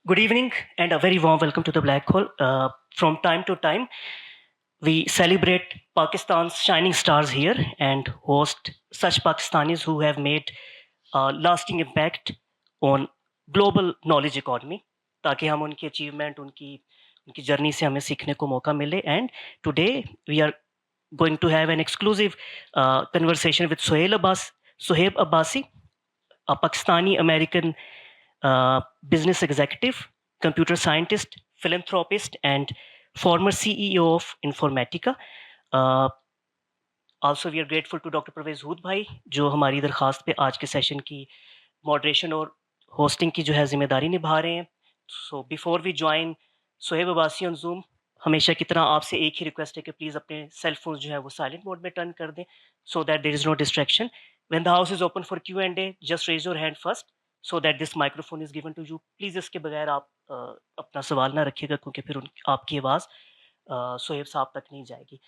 Good evening and a very warm welcome to the Black Hole. From time to time, we celebrate Pakistan's shining stars here and host such Pakistanis who have made a lasting impact on global knowledge economy ताकि हम उनकी achievement, उनकी उनकी journey से हमें सीखने को मौका मिले. And today we are going to have an exclusive conversation with Sohaib Abbasi, a Pakistani-American business executive, computer scientist, philanthropist, and former CEO of Informatica. Also, we are grateful to Dr. Pervez Hood भाई जो हमारी दरखास्त पे आज के session की moderation और hosting की जो है जिम्मेदारी निभा रहे हैं. So before we join Sohaib Abbasi on Zoom, हमेशा की तरह आपसे एक ही रिक्वेस्ट है कि प्लीज़ अपने सेल फोन जो है वो साइलेंट मोड में टर्न कर दें so that there is no distraction. When the house is open for Q&A, just raise your hand first so that this microphone is given to you. Please इसके बगैर आप अपना सवाल ना रखिएगा क्योंकि फिर आपकी आवाज़ सोहेब साहब तक नहीं जाएगी.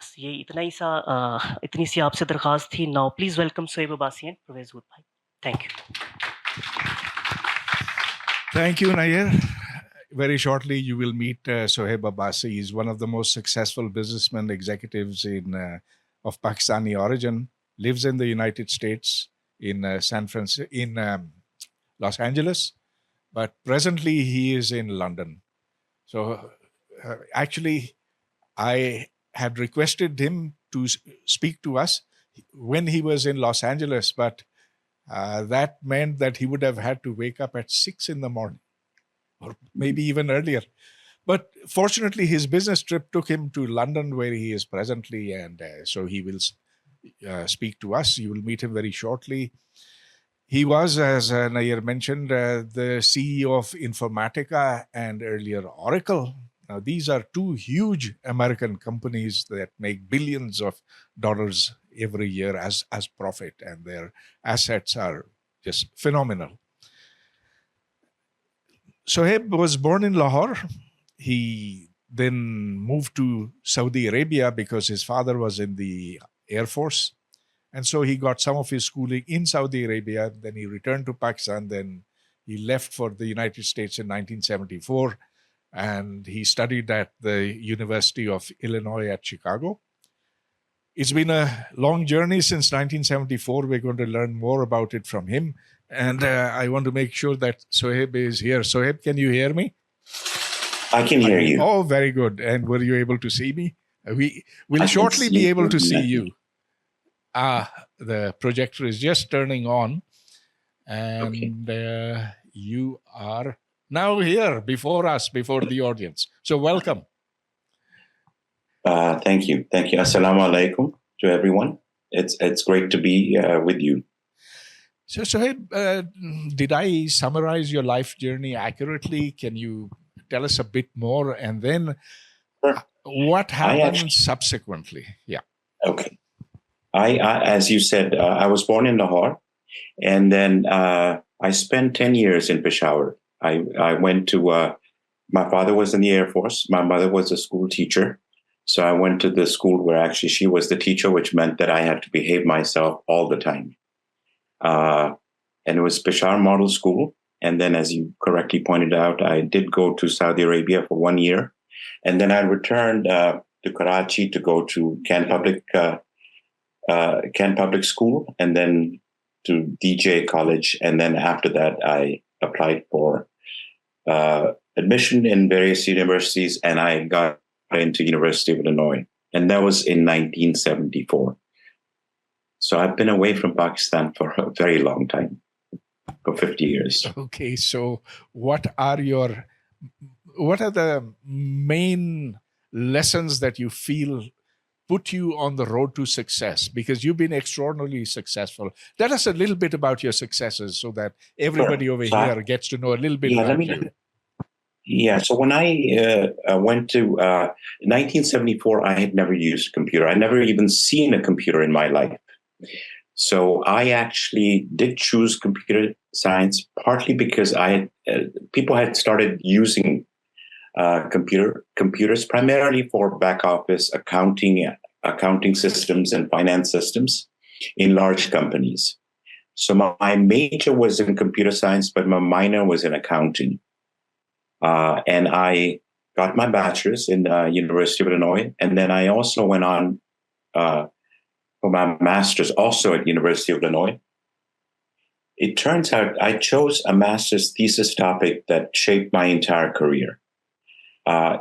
बस ये इतनी सी आपसे दरखास्त थी. Now please welcome Sohaib Abbasi and Pervez Hoodbhoy. Thank you. Thank you, Nair. Very shortly, you will meet Sohaib Abbasi. He's one of the most successful businessmen executives of Pakistani origin. Lives in the United States in Los Angeles, but presently he is in London. So actually, I had requested him to speak to us when he was in Los Angeles, but that meant that he would have had to wake up at 6 in the morning, or maybe even earlier. But fortunately, his business trip took him to London, where he is presently, and so he will speak to us. You will meet him very shortly. He was, as Nair mentioned, the CEO of Informatica and earlier Oracle. Now, these are two huge American companies that make billions of dollars every year as profit, and their assets are just phenomenal. Sohaib was born in Lahore. He then moved to Saudi Arabia because his father was in the Air Force. And so he got some of his schooling in Saudi Arabia. Then he returned to Pakistan. Then he left for the United States in 1974. And he studied at the University of Illinois at Chicago. It's been a long journey since 1974. We're going to learn more about it from him. And I want to make sure that Sohaib is here. Sohaib, can you hear me? I can hear you. Oh, very good. And were you able to see me? We will shortly be able to see you. The projector is just turning on. And you are now here before us, before the audience. So welcome. Thank you. Assalamu alaikum to everyone. It's great to be with you. So, Sohaib, did I summarize your life journey accurately? Can you tell us a bit more? And then what happened subsequently? Yeah. Okay. I as you said, I was born in Lahore, and then I spent 10 years in Peshawar. I went to, my father was in the Air Force. My mother was a school teacher. So I went to the school where actually she was the teacher, which meant that I had to behave myself all the time. And it was Peshawar Model School. And then, as you correctly pointed out, I did go to Saudi Arabia for 1 year. And then I returned to Karachi to go to Kent Public School, and then to DJ College. And then after that, I applied for admission in various universities, and I got into University of Illinois. And that was in 1974. So I've been away from Pakistan for a very long time, for 50 years. Okay, so what are the main lessons that you feel put you on the road to success? Because you've been extraordinarily successful. Tell us a little bit about your successes so that everybody over here gets to know a little bit about you. Yeah, so when I went to 1974, I had never used a computer. I never even seen a computer in my life. So I actually did choose computer science partly because people had started using computers primarily for back office accounting systems and finance systems in large companies. So my major was in computer science, but my minor was in accounting. And I got my bachelor's in University of Illinois. And then I also went on for my master's also at University of Illinois. It turns out I chose a master's thesis topic that shaped my entire career.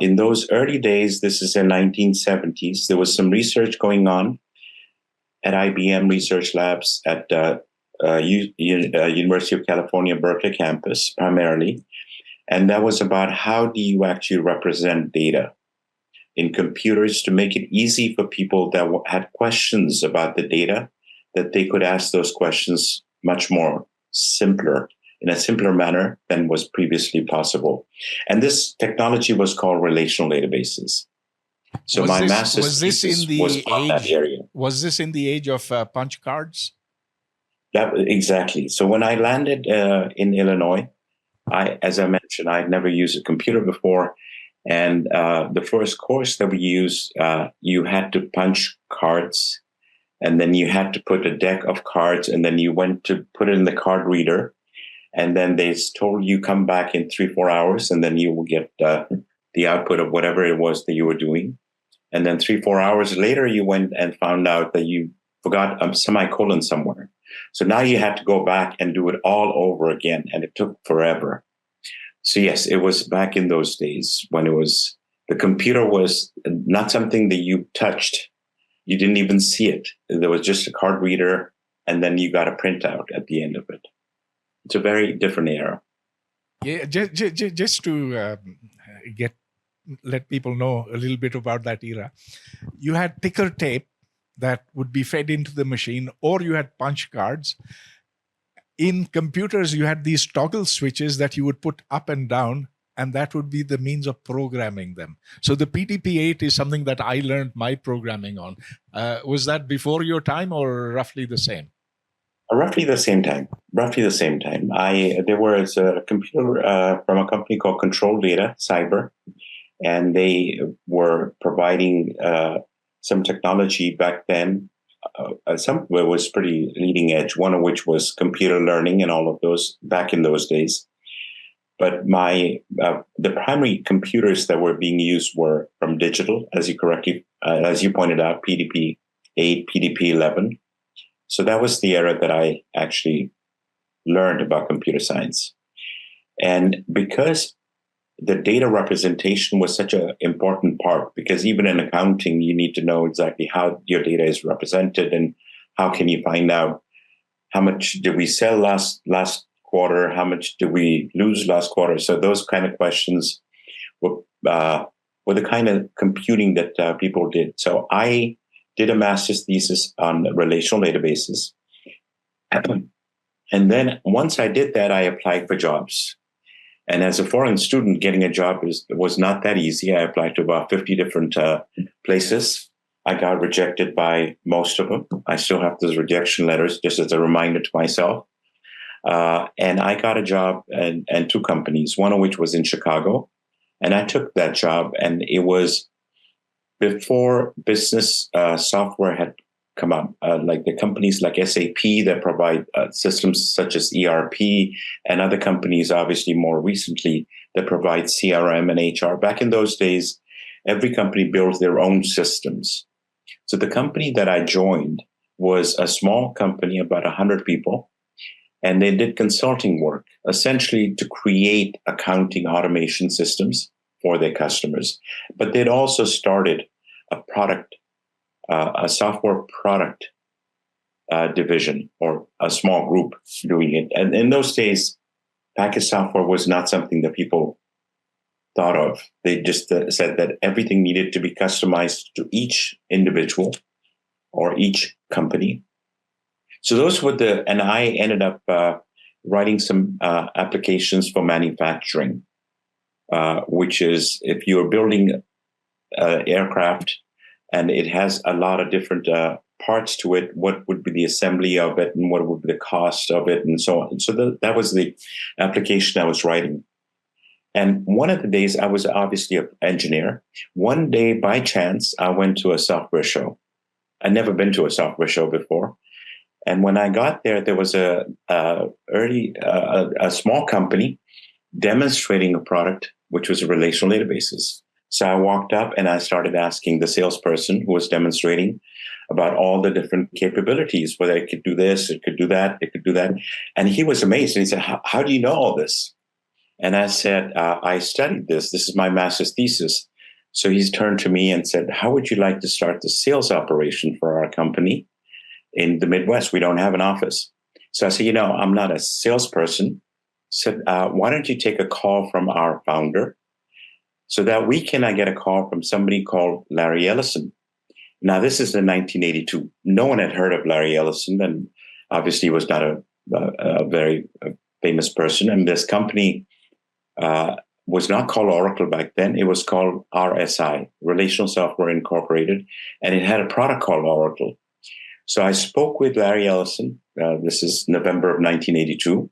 In those early days, this is in 1970s, there was some research going on at IBM Research Labs at University of California, Berkeley campus, primarily. And that was about how do you actually represent data in computers to make it easy for people that had questions about the data, that they could ask those questions much more simpler, in a simpler manner than was previously possible. And this technology was called relational databases. So master's thesis was on that area. Was this in the age of punch cards? Exactly. So when I landed in Illinois, as I mentioned, I'd never used a computer before. And the first course that we used, you had to punch cards, and then you had to put a deck of cards, and then you went to put it in the card reader. And then they told you come back in 3-4 hours, and then you will get the output of whatever it was that you were doing. And then 3-4 hours later, you went and found out that you forgot a semicolon somewhere. So now you had to go back and do it all over again, and it took forever. So yes, it was back in those days when the computer was not something that you touched. You didn't even see it. There was just a card reader, and then you got a printout at the end of it. It's a very different era. Yeah, just to let people know a little bit about that era. You had ticker tape that would be fed into the machine, or you had punch cards. In computers, you had these toggle switches that you would put up and down, and that would be the means of programming them. So the PTP-8 is something that I learned my programming on. Was that before your time or roughly the same? Roughly the same time. There was a computer from a company called Control Data Cyber, and they were providing some technology back then. Some of it was pretty leading edge, one of which was computer learning and all of those back in those days. But the primary computers that were being used were from digital, as you pointed out, PDP-8, PDP-11. So that was the era that I actually learned about computer science. And because the data representation was such an important part, because even in accounting, you need to know exactly how your data is represented and how can you find out how much did we sell last quarter, how much did we lose last quarter. So those kind of questions were the kind of computing that people did. So I did a master's thesis on relational databases. And then once I did that, I applied for jobs. And as a foreign student, getting a job was not that easy. I applied to about 50 different places. I got rejected by most of them. I still have those rejection letters just as a reminder to myself. And I got a job and 2 companies, one of which was in Chicago. And I took that job, and it was before business software had come up, like the companies like SAP that provide systems such as ERP, and other companies, obviously more recently, that provide CRM and HR. Back in those days, every company builds their own systems. So the company that I joined was a small company, about 100 people, and they did consulting work, essentially to create accounting automation systems for their customers. But they'd also started a software product division, or a small group doing it. And in those days, packaged software was not something that people thought of. They just said that everything needed to be customized to each individual or each company. So those were and I ended up writing some applications for manufacturing, which is if you're building aircraft, and it has a lot of different parts to it, what would be the assembly of it, and what would be the cost of it, and so on. So that was the application I was writing. And one of the days, I was obviously an engineer. One day, by chance, I went to a software show. I'd never been to a software show before. And when I got there, there was a small company demonstrating a product which was relational databases. So I walked up and I started asking the salesperson who was demonstrating about all the different capabilities, whether it could do this, it could do that, it could do that. And he was amazed. And he said, how do you know all this? And I said, I studied this. This is my master's thesis. So he's turned to me and said, how would you like to start the sales operation for our company in the Midwest? We don't have an office. So I said, I'm not a salesperson. Said, why don't you take a call from our founder? So that weekend, I get a call from somebody called Larry Ellison. Now, this is in 1982. No one had heard of Larry Ellison, and obviously he was not a very famous person. And this company was not called Oracle back then. It was called RSI, Relational Software Incorporated, and it had a product called Oracle. So I spoke with Larry Ellison. This is November of 1982.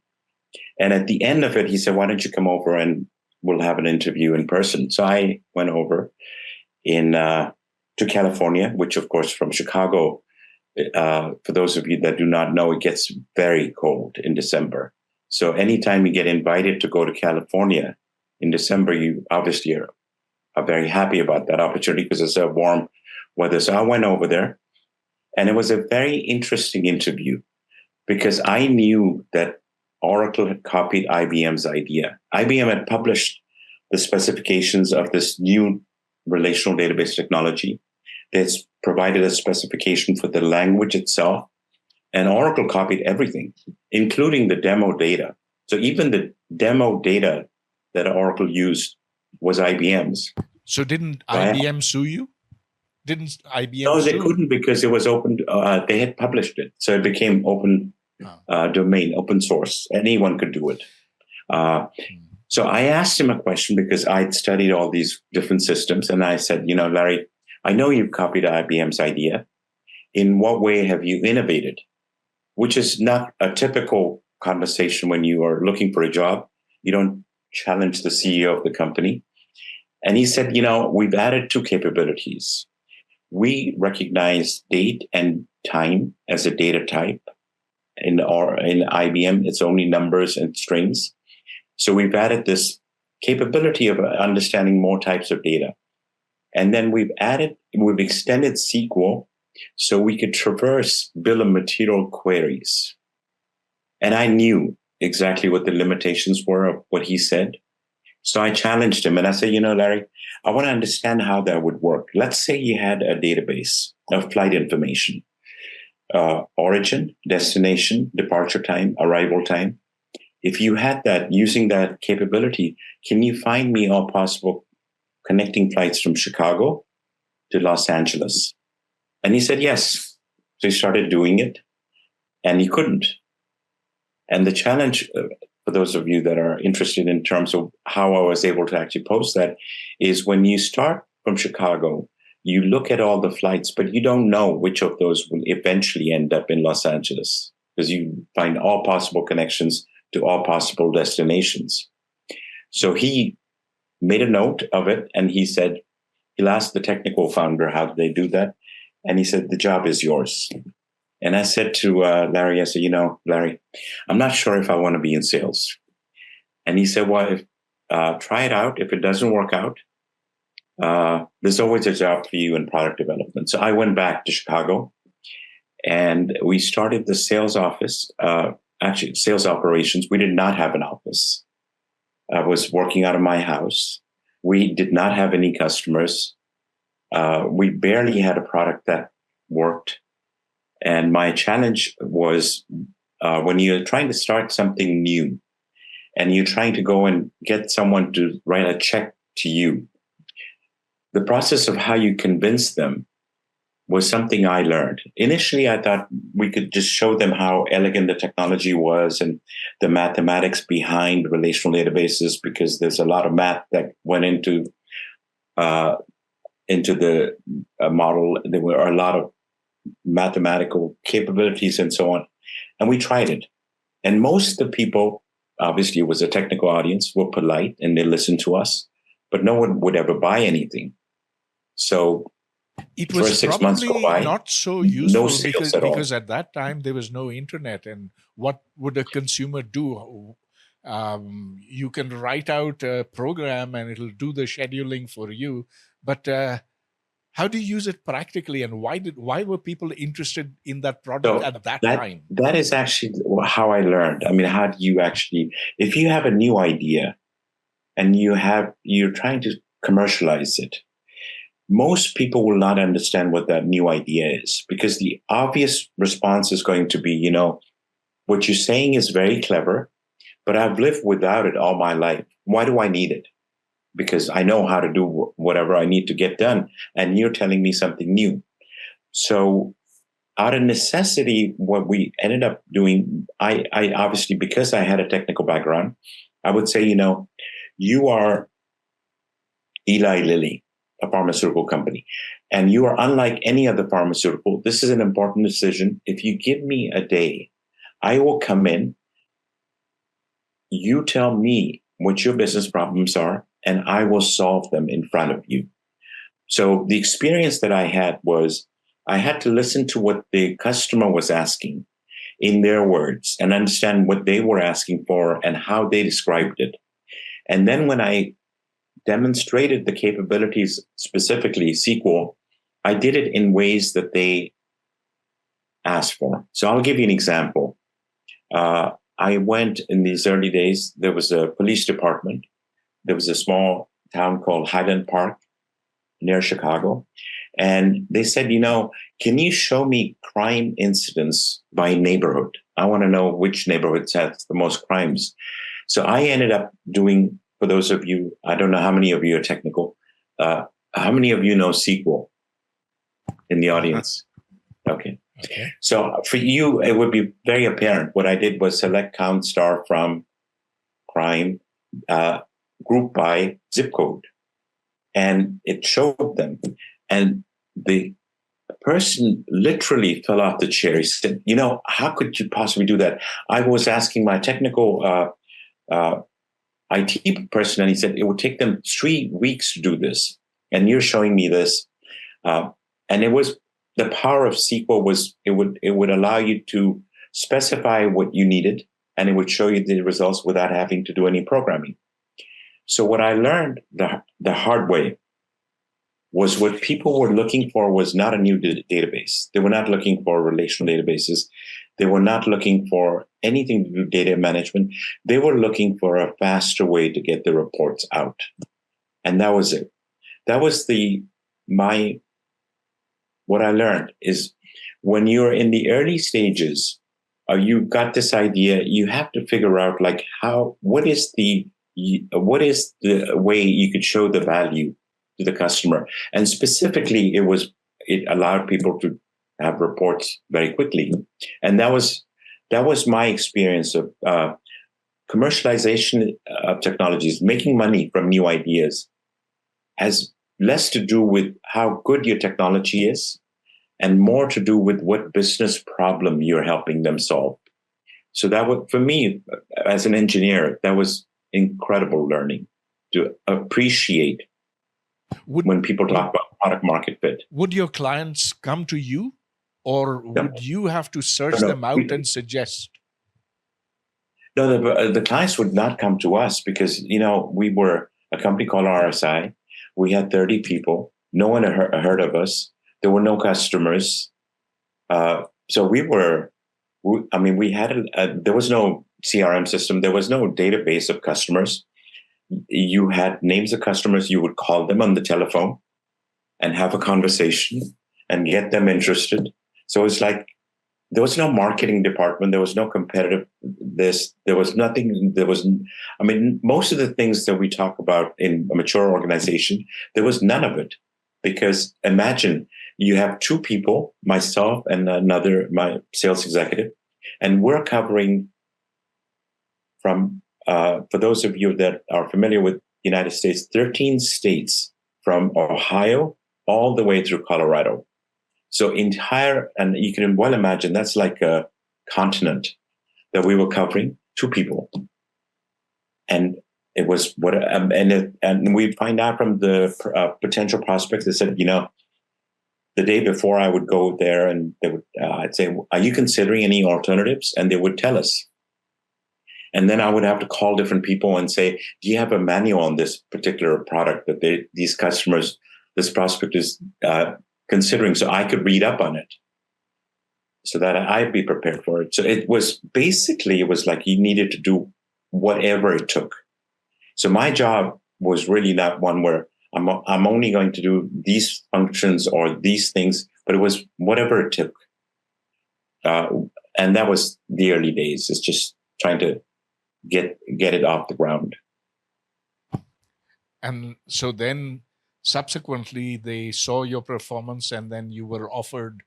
And at the end of it, he said, why don't you come over and we'll have an interview in person. So I went over to California, which, of course, from Chicago, for those of you that do not know, it gets very cold in December. So anytime you get invited to go to California in December, you obviously are very happy about that opportunity because it's a warm weather. So I went over there, and it was a very interesting interview because I knew that Oracle had copied IBM's idea. IBM had published the specifications of this new relational database technology. It's provided a specification for the language itself, and Oracle copied everything, including the demo data. So even the demo data that Oracle used was IBM's. So didn't IBM sue you? Didn't IBM No, sue? they couldn't because it was open. They had published it. So it became open domain, open source. Anyone could do it. So I asked him a question because I'd studied all these different systems. And I said, Larry, I know you've copied IBM's idea. In what way have you innovated? Which is not a typical conversation when you are looking for a job. You don't challenge the CEO of the company. And he said, we've added 2 capabilities. We recognize date and time as a data type. In IBM, it's only numbers and strings. So we've added this capability of understanding more types of data. And then we've extended SQL so we could traverse bill of material queries. And I knew exactly what the limitations were of what he said. So I challenged him and I said, Larry, I want to understand how that would work. Let's say you had a database of flight information, origin, destination, departure time, arrival time. If you had that, using that capability, can you find me all possible connecting flights from Chicago to Los Angeles? And he said, yes. So he started doing it and he couldn't. And the challenge, for those of you that are interested in terms of how I was able to actually post that, is when you start from Chicago, you look at all the flights, but you don't know which of those will eventually end up in Los Angeles because you find all possible connections to all possible destinations. So he made a note of it and he said, he'll ask the technical founder how they do that. And he said, the job is yours. And I said to Larry, I said, Larry, I'm not sure if I want to be in sales. And he said, well, try it out. If it doesn't work out, there's always a job for you in product development. So I went back to Chicago and we started the sales office, actually sales operations. We did not have an office. I was working out of my house. We did not have any customers. We barely had a product that worked. And my challenge was when you're trying to start something new and you're trying to go and get someone to write a check to you, the process of how you convince them was something I learned. Initially, I thought we could just show them how elegant the technology was and the mathematics behind relational databases, because there's a lot of math that went into the model. There were a lot of mathematical capabilities and so on. And we tried it. And most of the people, obviously it was a technical audience, were polite and they listened to us, but no one would ever buy anything. So it was probably not so useful no because at that time there was no internet. And what would a consumer do? You can write out a program and it'll do the scheduling for you. But how do you use it practically, and why were people interested in that product So at that time? that is actually how I learned. I mean, how do you actually, if you have a new idea and you're trying to commercialize it, most people will not understand what that new idea is, because the obvious response is going to be, what you're saying is very clever, but I've lived without it all my life. Why do I need it? Because I know how to do whatever I need to get done, and you're telling me something new. So out of necessity, what we ended up doing, I obviously, because I had a technical background, I would say, you are Eli Lilly, a pharmaceutical company, and you are unlike any other pharmaceutical. This is an important decision. If you give me a day, I will come in, you tell me what your business problems are, and I will solve them in front of you. So the experience that I had was I had to listen to what the customer was asking in their words and understand what they were asking for and how they described it. And then when I demonstrated the capabilities, specifically SQL, I did it in ways that they asked for. So I'll give you an example. I went in these early days, there was a police department. There was a small town called Highland Park near Chicago. And they said, can you show me crime incidents by neighborhood? I want to know which neighborhoods has the most crimes. So I ended up doing, for those of you, I don't know how many of you are technical. How many of you know SQL in the audience? Okay. So for you, it would be very apparent. What I did was select count star from crime, group by zip code. And it showed them. And the person literally fell off the chair. He said, how could you possibly do that? I was asking my technical IT person, and he said it would take them 3 weeks to do this. And you're showing me this. And it was the power of SQL was it would allow you to specify what you needed, and it would show you the results without having to do any programming. So what I learned the hard way was what people were looking for was not a new database. They were not looking for relational databases. They were not looking for anything to do with data management. They were looking for a faster way to get the reports out. And that was it. That was what I learned is when you're in the early stages, you've got this idea, you have to figure out what is the way you could show the value to the customer. And specifically, it allowed people to have reports very quickly. And that was my experience of commercialization of technologies. Making money from new ideas has less to do with how good your technology is and more to do with what business problem you're helping them solve. So that was, for me, as an engineer, that was incredible learning to appreciate when people talk about product market fit. Would your clients come to you, or would you have to search them out and suggest? No, the clients would not come to us because, we were a company called RSI. We had 30 people. No one had heard of us. There were no customers. So we had there was no CRM system. There was no database of customers. You had names of customers. You would call them on the telephone and have a conversation and get them interested. So it's like there was no marketing department. There was no competitive this. There was nothing. Most of the things that we talk about in a mature organization, there was none of it. Because imagine you have 2 people, myself and my sales executive, and we're covering from, for those of you that are familiar with the United States, 13 states from Ohio all the way through Colorado. So and you can well imagine that's like a continent that we were covering, 2 people. And it was and we find out from the potential prospects, they said, the day before I would go there and they would, I'd say, are you considering any alternatives? And they would tell us. And then I would have to call different people and say, do you have a manual on this particular product that these customers, this prospect is considering, so I could read up on it so that I'd be prepared for it. So it was like you needed to do whatever it took. So my job was really not one where I'm only going to do these functions or these things, but it was whatever it took. And that was the early days. It's just trying to get it off the ground. And so then subsequently they saw your performance and then you were offered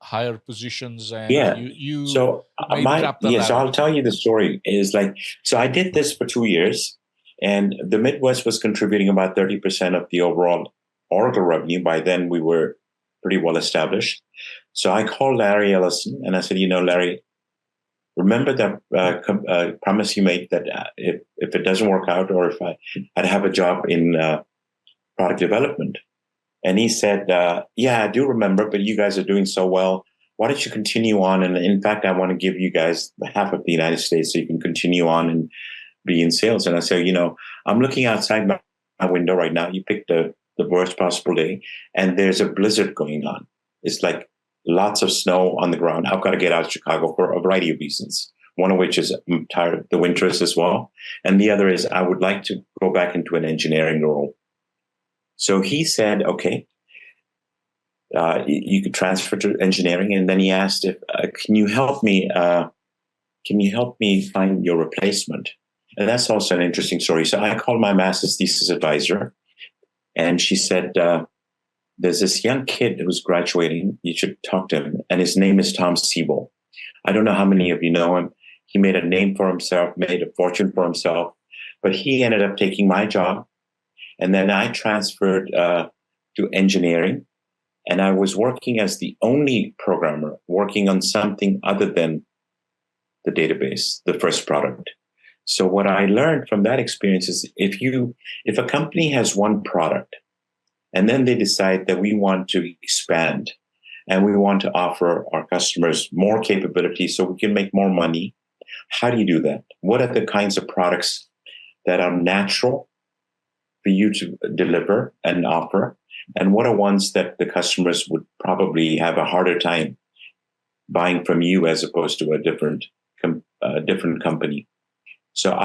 higher positions and you so made it up the ladder. So I'll tell you the story is like, so I did this for 2 years and the Midwest was contributing about 30% of the overall Oracle revenue. By then we were pretty well established. So I called Larry Ellison and I said, Larry, remember that promise you made that if it doesn't work out or if I'd have a job in product development. And he said, yeah, I do remember, but you guys are doing so well. Why don't you continue on? And in fact, I want to give you guys half of the United States so you can continue on and be in sales. And I said, I'm looking outside my window right now. You picked the worst possible day and there's a blizzard going on. It's like lots of snow on the ground. I've got to get out of Chicago for a variety of reasons. One of which is I'm tired of the winters as well. And the other is I would like to go back into an engineering role. So he said, okay, you could transfer to engineering. And then he asked if, can you help me find your replacement? And that's also an interesting story. So I called my master's thesis advisor and she said, there's this young kid who's graduating. You should talk to him. And his name is Tom Siebel. I don't know how many of you know him. He made a name for himself, made a fortune for himself, but he ended up taking my job. And then I transferred to engineering. And I was working as the only programmer working on something other than the database, the first product. So what I learned from that experience is if a company has one product and then they decide that we want to expand and we want to offer our customers more capabilities so we can make more money, how do you do that? What are the kinds of products that are natural for you to deliver and offer? And what are ones that the customers would probably have a harder time buying from you as opposed to a different company? So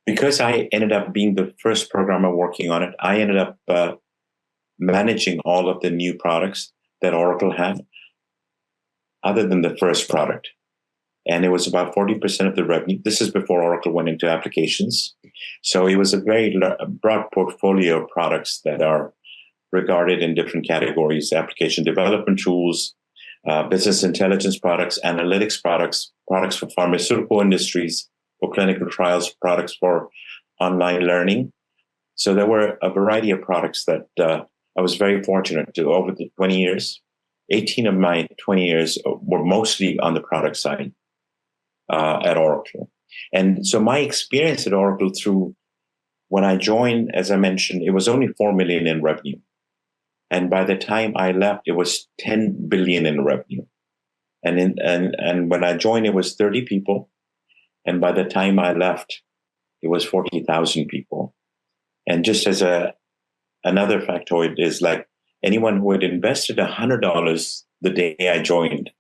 because I ended up being the first programmer working on it, I ended up managing all of the new products that Oracle had, other than the first product. And it was about 40% of the revenue. This is before Oracle went into applications. So it was a very broad portfolio of products that are regarded in different categories: application development tools, business intelligence products, analytics products, products for pharmaceutical industries, for clinical trials, products for online learning. So there were a variety of products that I was very fortunate to, over the 20 years, 18 of my 20 years were mostly on the product side at Oracle. And so my experience at Oracle through when I joined, as I mentioned, it was only 4 million in revenue. And by the time I left, it was 10 billion in revenue. And when I joined, it was 30 people. And by the time I left, it was 40,000 people. And just as another factoid is like anyone who had invested $100 the day I joined,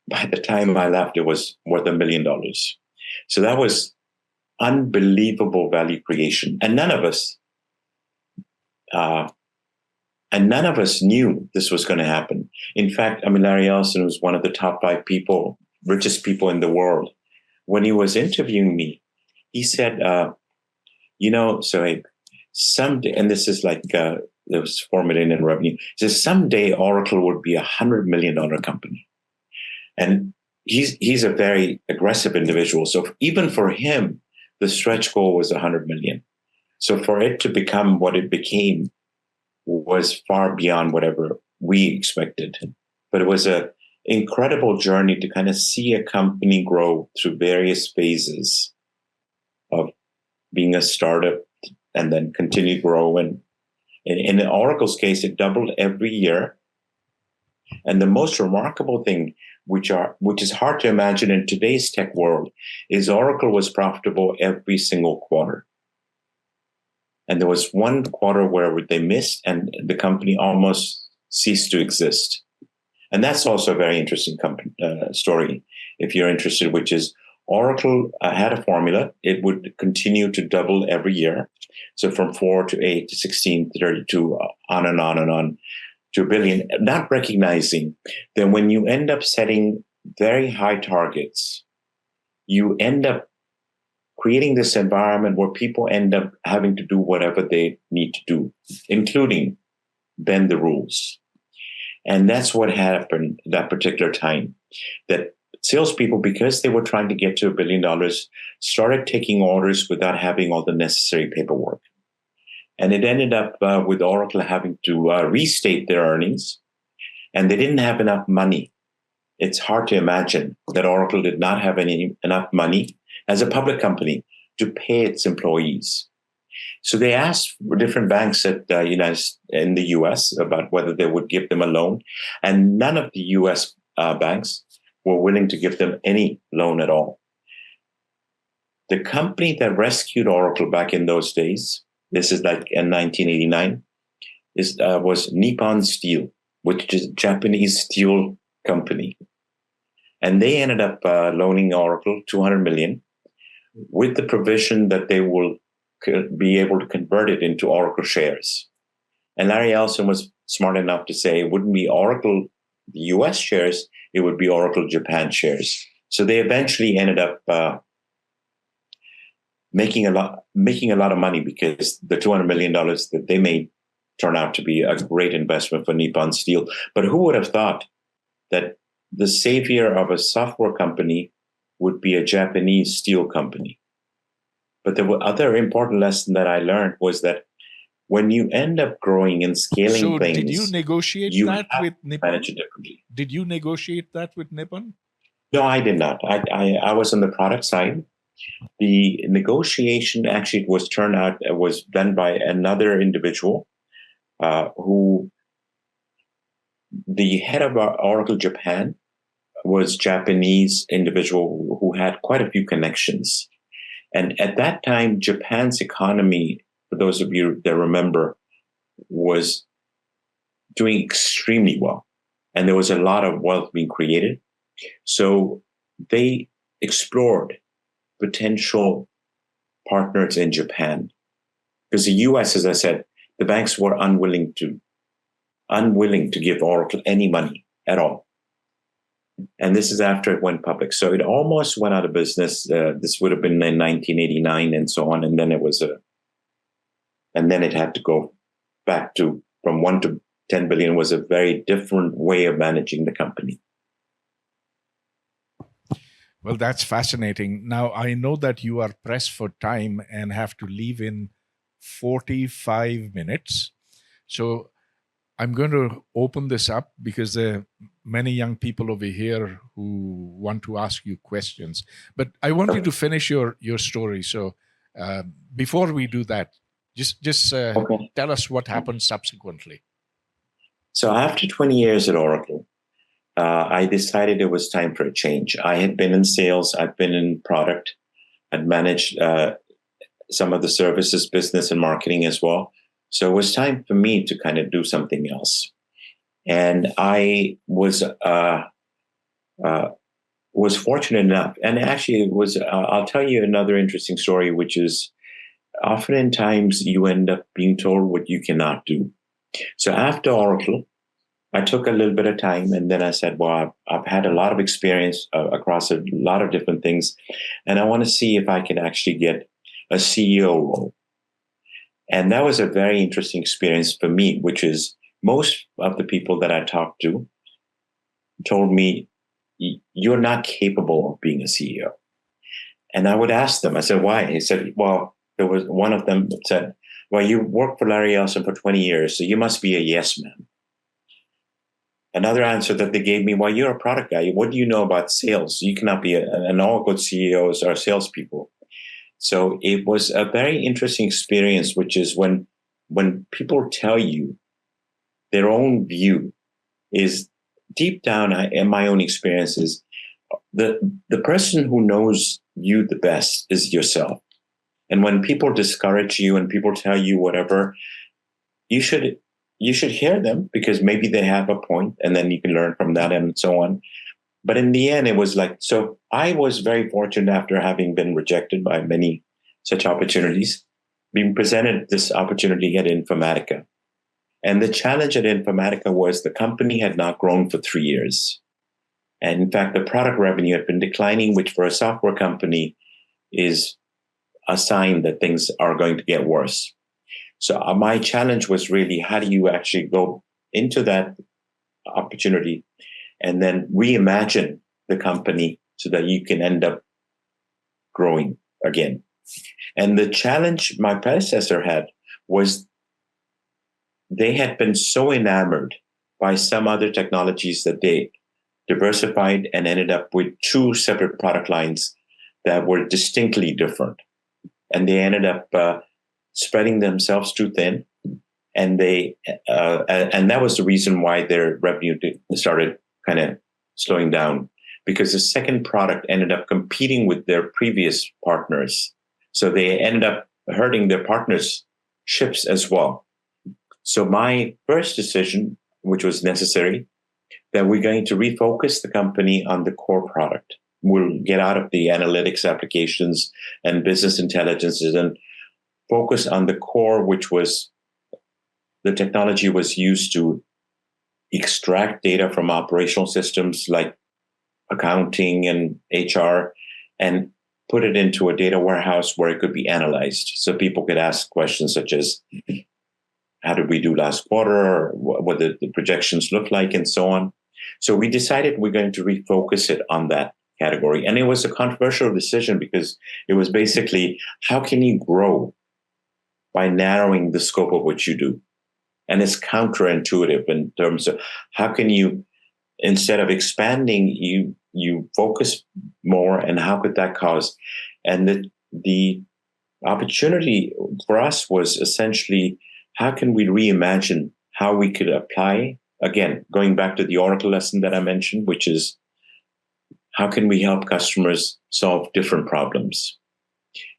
by the time I left, it was worth $1 million. So that was unbelievable value creation. And none of us knew this was going to happen. In fact, Larry Ellison was one of the top 5 people, richest people in the world. When he was interviewing me, he said, Sohaib, someday, and this is like, there was 4 million in revenue. He says, someday Oracle would be $100 million company. And he's a very aggressive individual. So even for him, the stretch goal was 100 million. So for it to become what it became was far beyond whatever we expected. But it was an incredible journey to kind of see a company grow through various phases of being a startup and then continue to grow. And in Oracle's case, it doubled every year. And the most remarkable thing, which is hard to imagine in today's tech world, is Oracle was profitable every single quarter. And there was one quarter where they missed and the company almost ceased to exist. And that's also a very interesting story, if you're interested, which is Oracle had a formula. It would continue to double every year. So from 4 to 8 to 16, 32, on and on and on to a billion, not recognizing that when you end up setting very high targets, you end up creating this environment where people end up having to do whatever they need to do, including bend the rules. And that's what happened that particular time, that salespeople, because they were trying to get to $1 billion, started taking orders without having all the necessary paperwork. And it ended up with Oracle having to restate their earnings, and they didn't have enough money. It's hard to imagine that Oracle did not have enough money as a public company to pay its employees. So they asked different banks in the US about whether they would give them a loan, and none of the US banks were willing to give them any loan at all. The company that rescued Oracle back in those days, this is like in 1989, was Nippon Steel, which is a Japanese steel company. And they ended up loaning Oracle $200 million with the provision that they will be able to convert it into Oracle shares. And Larry Ellison was smart enough to say it wouldn't be Oracle US shares, it would be Oracle Japan shares. So they eventually ended up making a lot of money, because the $200 million that they made turned out to be a great investment for Nippon Steel. But who would have thought that the savior of a software company would be a Japanese steel company? But the other important lesson that I learned was that when you end up growing and scaling things, did you negotiate that with Nippon? Manage it differently. Did you negotiate that with Nippon? No, I did not. I was on the product side. The negotiation actually was done by another individual who, the head of Oracle Japan, was Japanese individual who had quite a few connections. And at that time, Japan's economy, for those of you that remember, was doing extremely well. And there was a lot of wealth being created. So they explored potential partners in Japan. Because the US, as I said, the banks were unwilling to give Oracle any money at all. And this is after it went public. So it almost went out of business. This would have been in 1989 and so on. And then it had to go back to, from 1 to 10 billion was a very different way of managing the company. Well, that's fascinating. Now, I know that you are pressed for time and have to leave in 45 minutes. So I'm going to open this up because there are many young people over here who want to ask you questions. But I want you to finish your story. So before we do that, just Okay. tell us what happened subsequently. So after 20 years at Oracle, I decided it was time for a change. I had been in sales. I've been in product. I'd managed some of the services, business, and marketing as well. So it was time for me to kind of do something else. And I was fortunate enough. And actually, it was. I'll tell you another interesting story, which is oftentimes you end up being told what you cannot do. So after Oracle, I took a little bit of time, and then I said, well, I've had a lot of experience across a lot of different things, and I want to see if I can actually get a CEO role. And that was a very interesting experience for me, which is most of the people that I talked to told me, you're not capable of being a CEO. And I would ask them, I said, why? He said, well, there was one of them that said, well, you worked for Larry Ellison for 20 years, so you must be a yes man. Another answer that they gave me, well, you're a product guy. What do you know about sales? You cannot be and all good CEOs are salespeople. So it was a very interesting experience, which is when people tell you their own view is deep down, in my own experiences, the person who knows you the best is yourself. And when people discourage you and people tell you whatever, you should hear them, because maybe they have a point, and then you can learn from that and so on. But in the end, it was like, so I was very fortunate, after having been rejected by many such opportunities, being presented this opportunity at Informatica. And the challenge at Informatica was the company had not grown for 3 years. And in fact, the product revenue had been declining, which for a software company is a sign that things are going to get worse. So my challenge was really, how do you actually go into that opportunity and then reimagine the company so that you can end up growing again? And the challenge my predecessor had was they had been so enamored by some other technologies that they diversified and ended up with 2 separate product lines that were distinctly different. And they ended up spreading themselves too thin, and and that was the reason why their revenue started kind of slowing down, because the second product ended up competing with their previous partners. So they ended up hurting their partners' ships as well. So my first decision, which was necessary, that we're going to refocus the company on the core product. We'll get out of the analytics applications and business intelligences and focus on the core, which was the technology was used to extract data from operational systems like accounting and HR and put it into a data warehouse where it could be analyzed. So people could ask questions such as, how did we do last quarter? Or what did the projections look like, and so on. So we decided we're going to refocus it on that category. And it was a controversial decision, because it was basically, how can you grow by narrowing the scope of what you do? And it's counterintuitive in terms of how can you, instead of expanding, you focus more, and how could that cause? And the opportunity for us was essentially, how can we reimagine how we could apply, again, going back to the Oracle lesson that I mentioned, which is, how can we help customers solve different problems?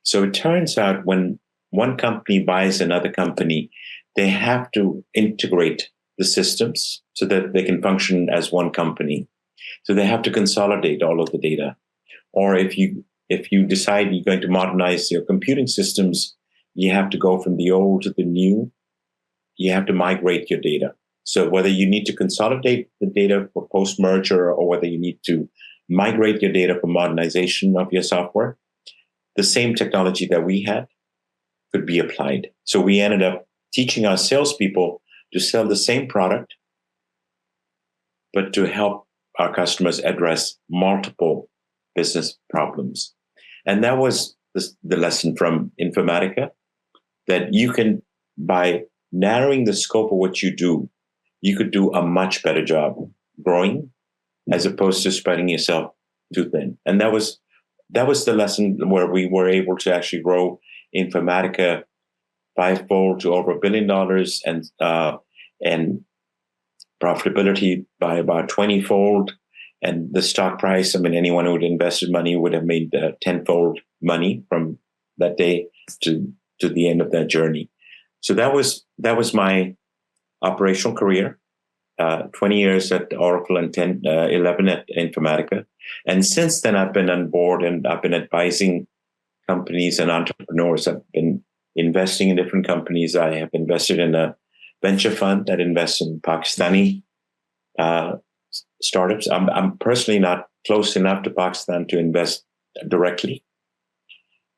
So it turns out when one company buys another company, they have to integrate the systems so that they can function as one company. So they have to consolidate all of the data. Or if you decide you're going to modernize your computing systems, you have to go from the old to the new. You have to migrate your data. So whether you need to consolidate the data for post-merger, or whether you need to migrate your data for modernization of your software, the same technology that we had could be applied. So we ended up teaching our salespeople to sell the same product, but to help our customers address multiple business problems. And that was the lesson from Informatica, that you can, by narrowing the scope of what you do, you could do a much better job growing, as opposed to spreading yourself too thin. And that was the lesson where we were able to actually grow Informatica 5-fold to over $1 billion, and profitability by about 20-fold. And the stock price, I mean, anyone who had invested money would have made 10-fold money from that day to the end of that journey. So that was my operational career. 20 years at Oracle and 11 at Informatica. And since then, I've been on board and I've been advising companies and entrepreneurs. I've been investing in different companies. I have invested in a venture fund that invests in Pakistani startups. I'm personally not close enough to Pakistan to invest directly,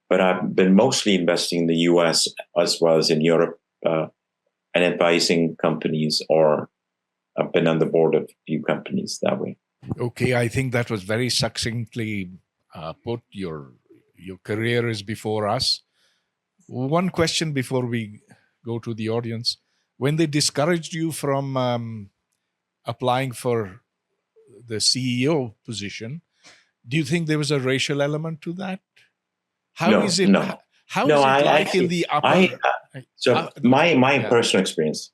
but I've been mostly investing in the US as well as in Europe and advising companies, or I've been on the board of a few companies that way. Okay, I think that was very succinctly put. Your career is before us. One question before we go to the audience. When they discouraged you from applying for the CEO position, do you think there was a racial element to that? How is it? No. How is it like in the upper? My personal experience.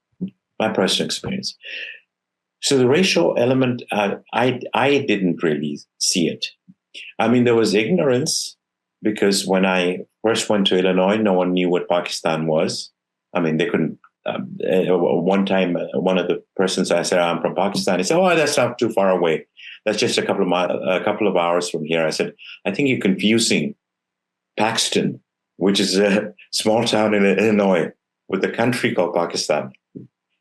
So the racial element, I didn't really see it. I mean, there was ignorance because when I first went to Illinois, no one knew what Pakistan was. I mean, they couldn't. One time, one of the persons I said, I'm from Pakistan. He said, "Oh, that's not too far away. That's just a couple of hours from here." I said, "I think you're confusing Paxton, which is a small town in Illinois, with a country called Pakistan."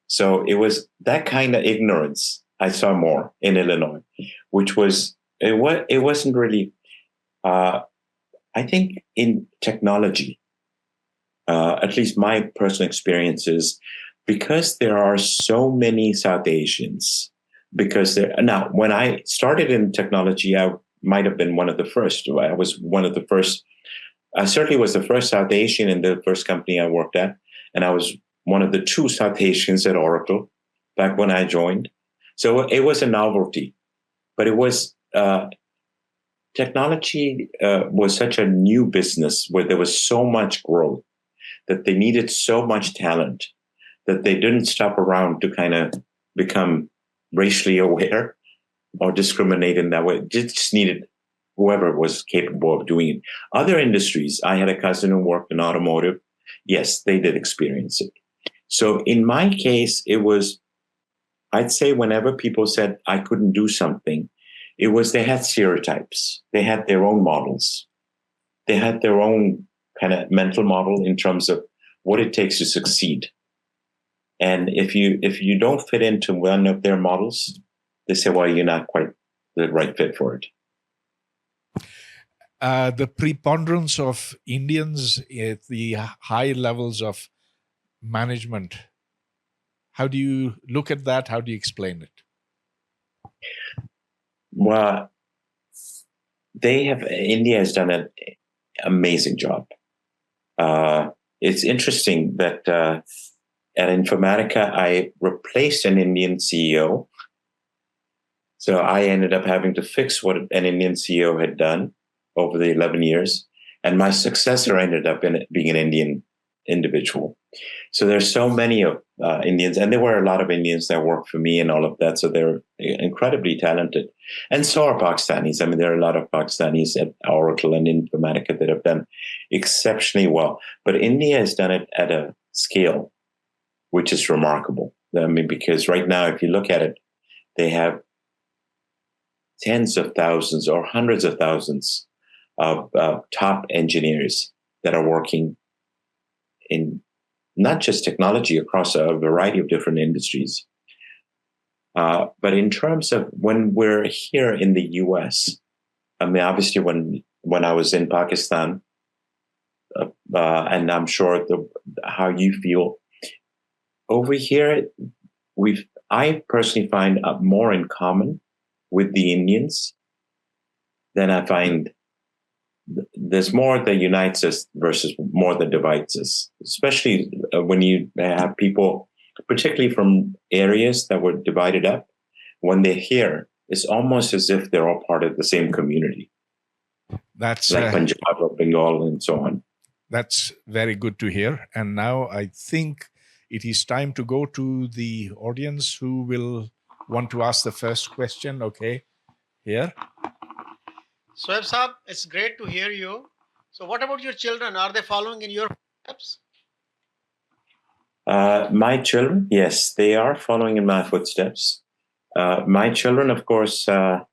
So it was that kind of ignorance I saw more in Illinois, which was it wasn't really. I think in technology, at least my personal experience is because there are so many South Asians. Now, when I started in technology, I might have been one of the first. I was one of the first. I certainly was the first South Asian in the first company I worked at, and I was one of the 2 South Asians at Oracle back when I joined. So it was a novelty, but it was technology was such a new business where there was so much growth that they needed so much talent that they didn't stop around to kind of become racially aware or discriminate in that way. They just needed whoever was capable of doing it. Other industries, I had a cousin who worked in automotive. Yes, they did experience it. So in my case, it was, I'd say whenever people said I couldn't do something, it was they had stereotypes. They had their own models. They had their own kind of mental model in terms of what it takes to succeed. And if you don't fit into one of their models, they say, well, you're not quite the right fit for it. The preponderance of Indians at the high levels of management, how do you look at that? How do you explain it? Well, India has done an amazing job. It's interesting that at Informatica, I replaced an Indian CEO. So I ended up having to fix what an Indian CEO had done over the 11 years. And my successor ended up being an Indian individual. So there's so many of Indians, and there were a lot of Indians that worked for me and all of that. So they're incredibly talented. And so are Pakistanis. I mean, there are a lot of Pakistanis at Oracle and Informatica that have done exceptionally well. But India has done it at a scale which is remarkable. I mean, because right now, if you look at it, they have tens of thousands or hundreds of thousands of top engineers that are working in not just technology, across a variety of different industries. But in terms of when we're here in the US, I mean, obviously when I was in Pakistan, and I'm sure how you feel, over here, I personally find more in common with the Indians than I find. There's more that unites us versus more that divides us, especially when you have people, particularly from areas that were divided up. When they're here, it's almost as if they're all part of the same community. That's like Punjab or Bengal and so on. That's very good to hear. And now I think it is time to go to the audience who will want to ask the first question. Okay, here. Sohaib Saab, it's great to hear you. So what about your children? Are they following in your footsteps? My children, yes, they are following in my footsteps. My children, of course, were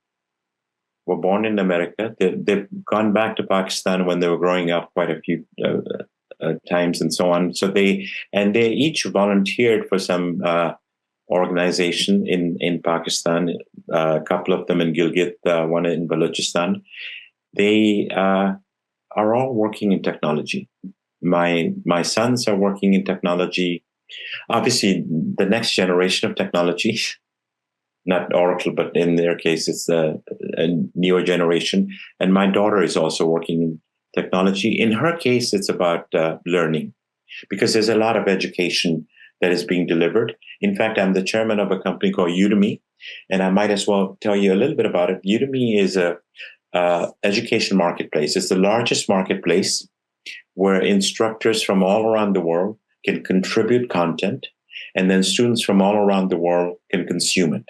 born in America. They've gone back to Pakistan when they were growing up quite a few times and so on. So they each volunteered for some organization in Pakistan, a couple of them in Gilgit, one in Balochistan. They are all working in technology. My sons are working in technology. Obviously, the next generation of technology, not Oracle, but in their case, it's a newer generation. And my daughter is also working in technology. In her case, it's about learning, because there's a lot of education that is being delivered. In fact, I'm the chairman of a company called Udemy, and I might as well tell you a little bit about it. Udemy is a education marketplace. It's the largest marketplace where instructors from all around the world can contribute content, and then students from all around the world can consume it.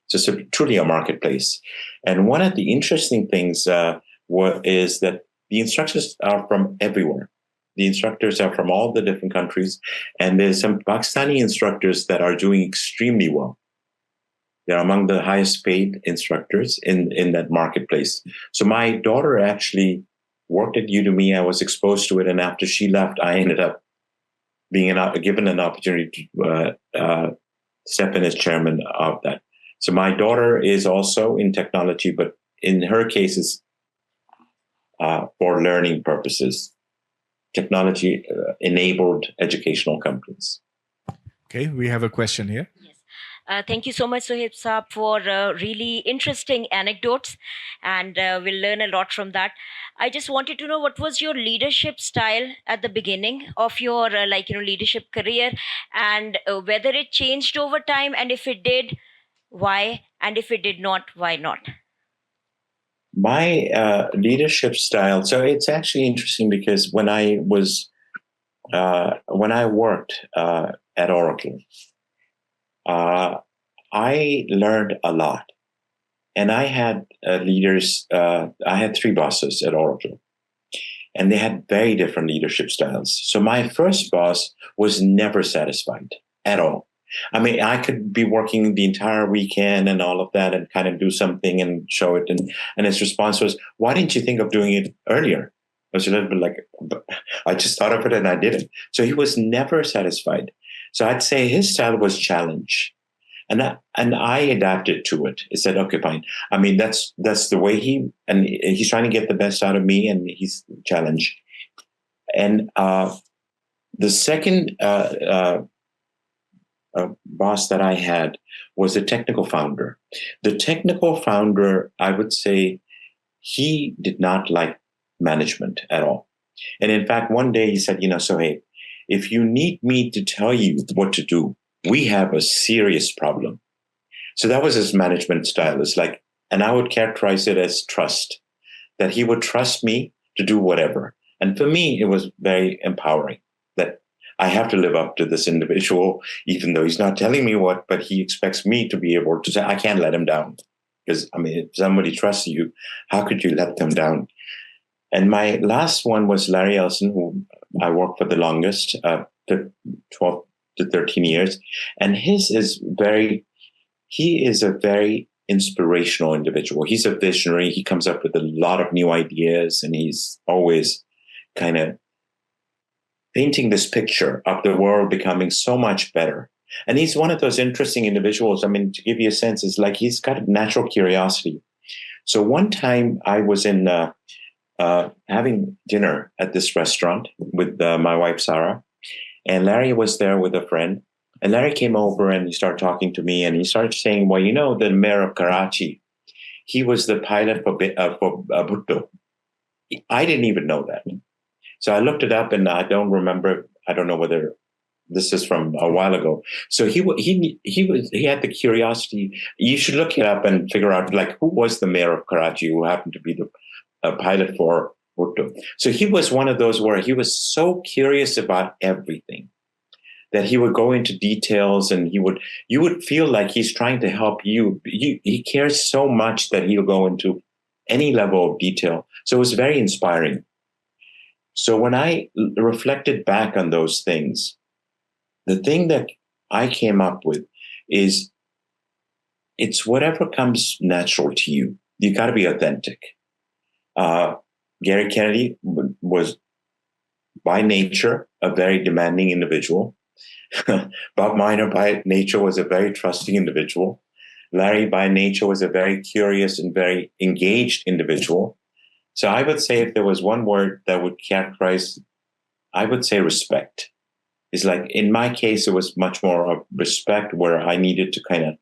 So it's truly a marketplace. And one of the interesting things is that the instructors are from everywhere. The instructors are from all the different countries, and there's some Pakistani instructors that are doing extremely well. They're among the highest paid instructors in that marketplace. So my daughter actually worked at Udemy. I was exposed to it, and after she left, I ended up being given an opportunity to step in as chairman of that. So my daughter is also in technology, but in her case, it's for learning purposes, technology-enabled educational companies. Okay, we have a question here. Thank you so much, Sohaib Saab, for really interesting anecdotes, and we'll learn a lot from that. I just wanted to know, what was your leadership style at the beginning of your leadership career, and whether it changed over time, and if it did, why, and if it did not, why not? My leadership style. So it's actually interesting because when I worked at Oracle, I learned a lot, and I had leaders. I had 3 bosses at Oracle, and they had very different leadership styles. So my first boss was never satisfied at all. I mean, I could be working the entire weekend and all of that and kind of do something and show it. And his response was, "Why didn't you think of doing it earlier?" I was a little bit like, I just thought of it and I did it. So he was never satisfied. So I'd say his style was challenge. And I adapted to it. I said, okay, fine. I mean, that's the way he's trying to get the best out of me, and he's challenged. And the second boss that I had was a technical founder. The technical founder, I would say, he did not like management at all. And in fact, one day he said, so hey, if you need me to tell you what to do, we have a serious problem. So that was his management style. It's like, and I would characterize it as trust, that he would trust me to do whatever. And for me, it was very empowering that I have to live up to this individual, even though he's not telling me what, but he expects me to be able to say, I can't let him down. Because, I mean, if somebody trusts you, how could you let them down? And my last one was Larry Ellison, who I worked for the longest, 12 to 13 years. And he is a very inspirational individual. He's a visionary. He comes up with a lot of new ideas, and he's always kind of painting this picture of the world becoming so much better. And he's one of those interesting individuals. I mean, to give you a sense, it's like he's got a natural curiosity. So one time I was in having dinner at this restaurant with my wife, Sarah, and Larry was there with a friend. And Larry came over and he started talking to me, and he started saying, well, the mayor of Karachi, he was the pilot for Bhutto. I didn't even know that. So I looked it up, and I don't remember. I don't know whether this is from a while ago. So he had the curiosity. You should look it up and figure out, like, who was the mayor of Karachi who happened to be the pilot for Bhutto. So he was one of those where he was so curious about everything that he would go into details, and you would feel like he's trying to help you. He cares so much that he'll go into any level of detail. So it was very inspiring. So when I reflected back on those things, the thing that I came up with is it's whatever comes natural to you. You got to be authentic. Gary Kennedy was by nature a very demanding individual. Bob Miner by nature was a very trusting individual. Larry by nature was a very curious and very engaged individual. So I would say if there was one word that would characterize, I would say respect. It's like, in my case, it was much more of respect, where I needed to kind of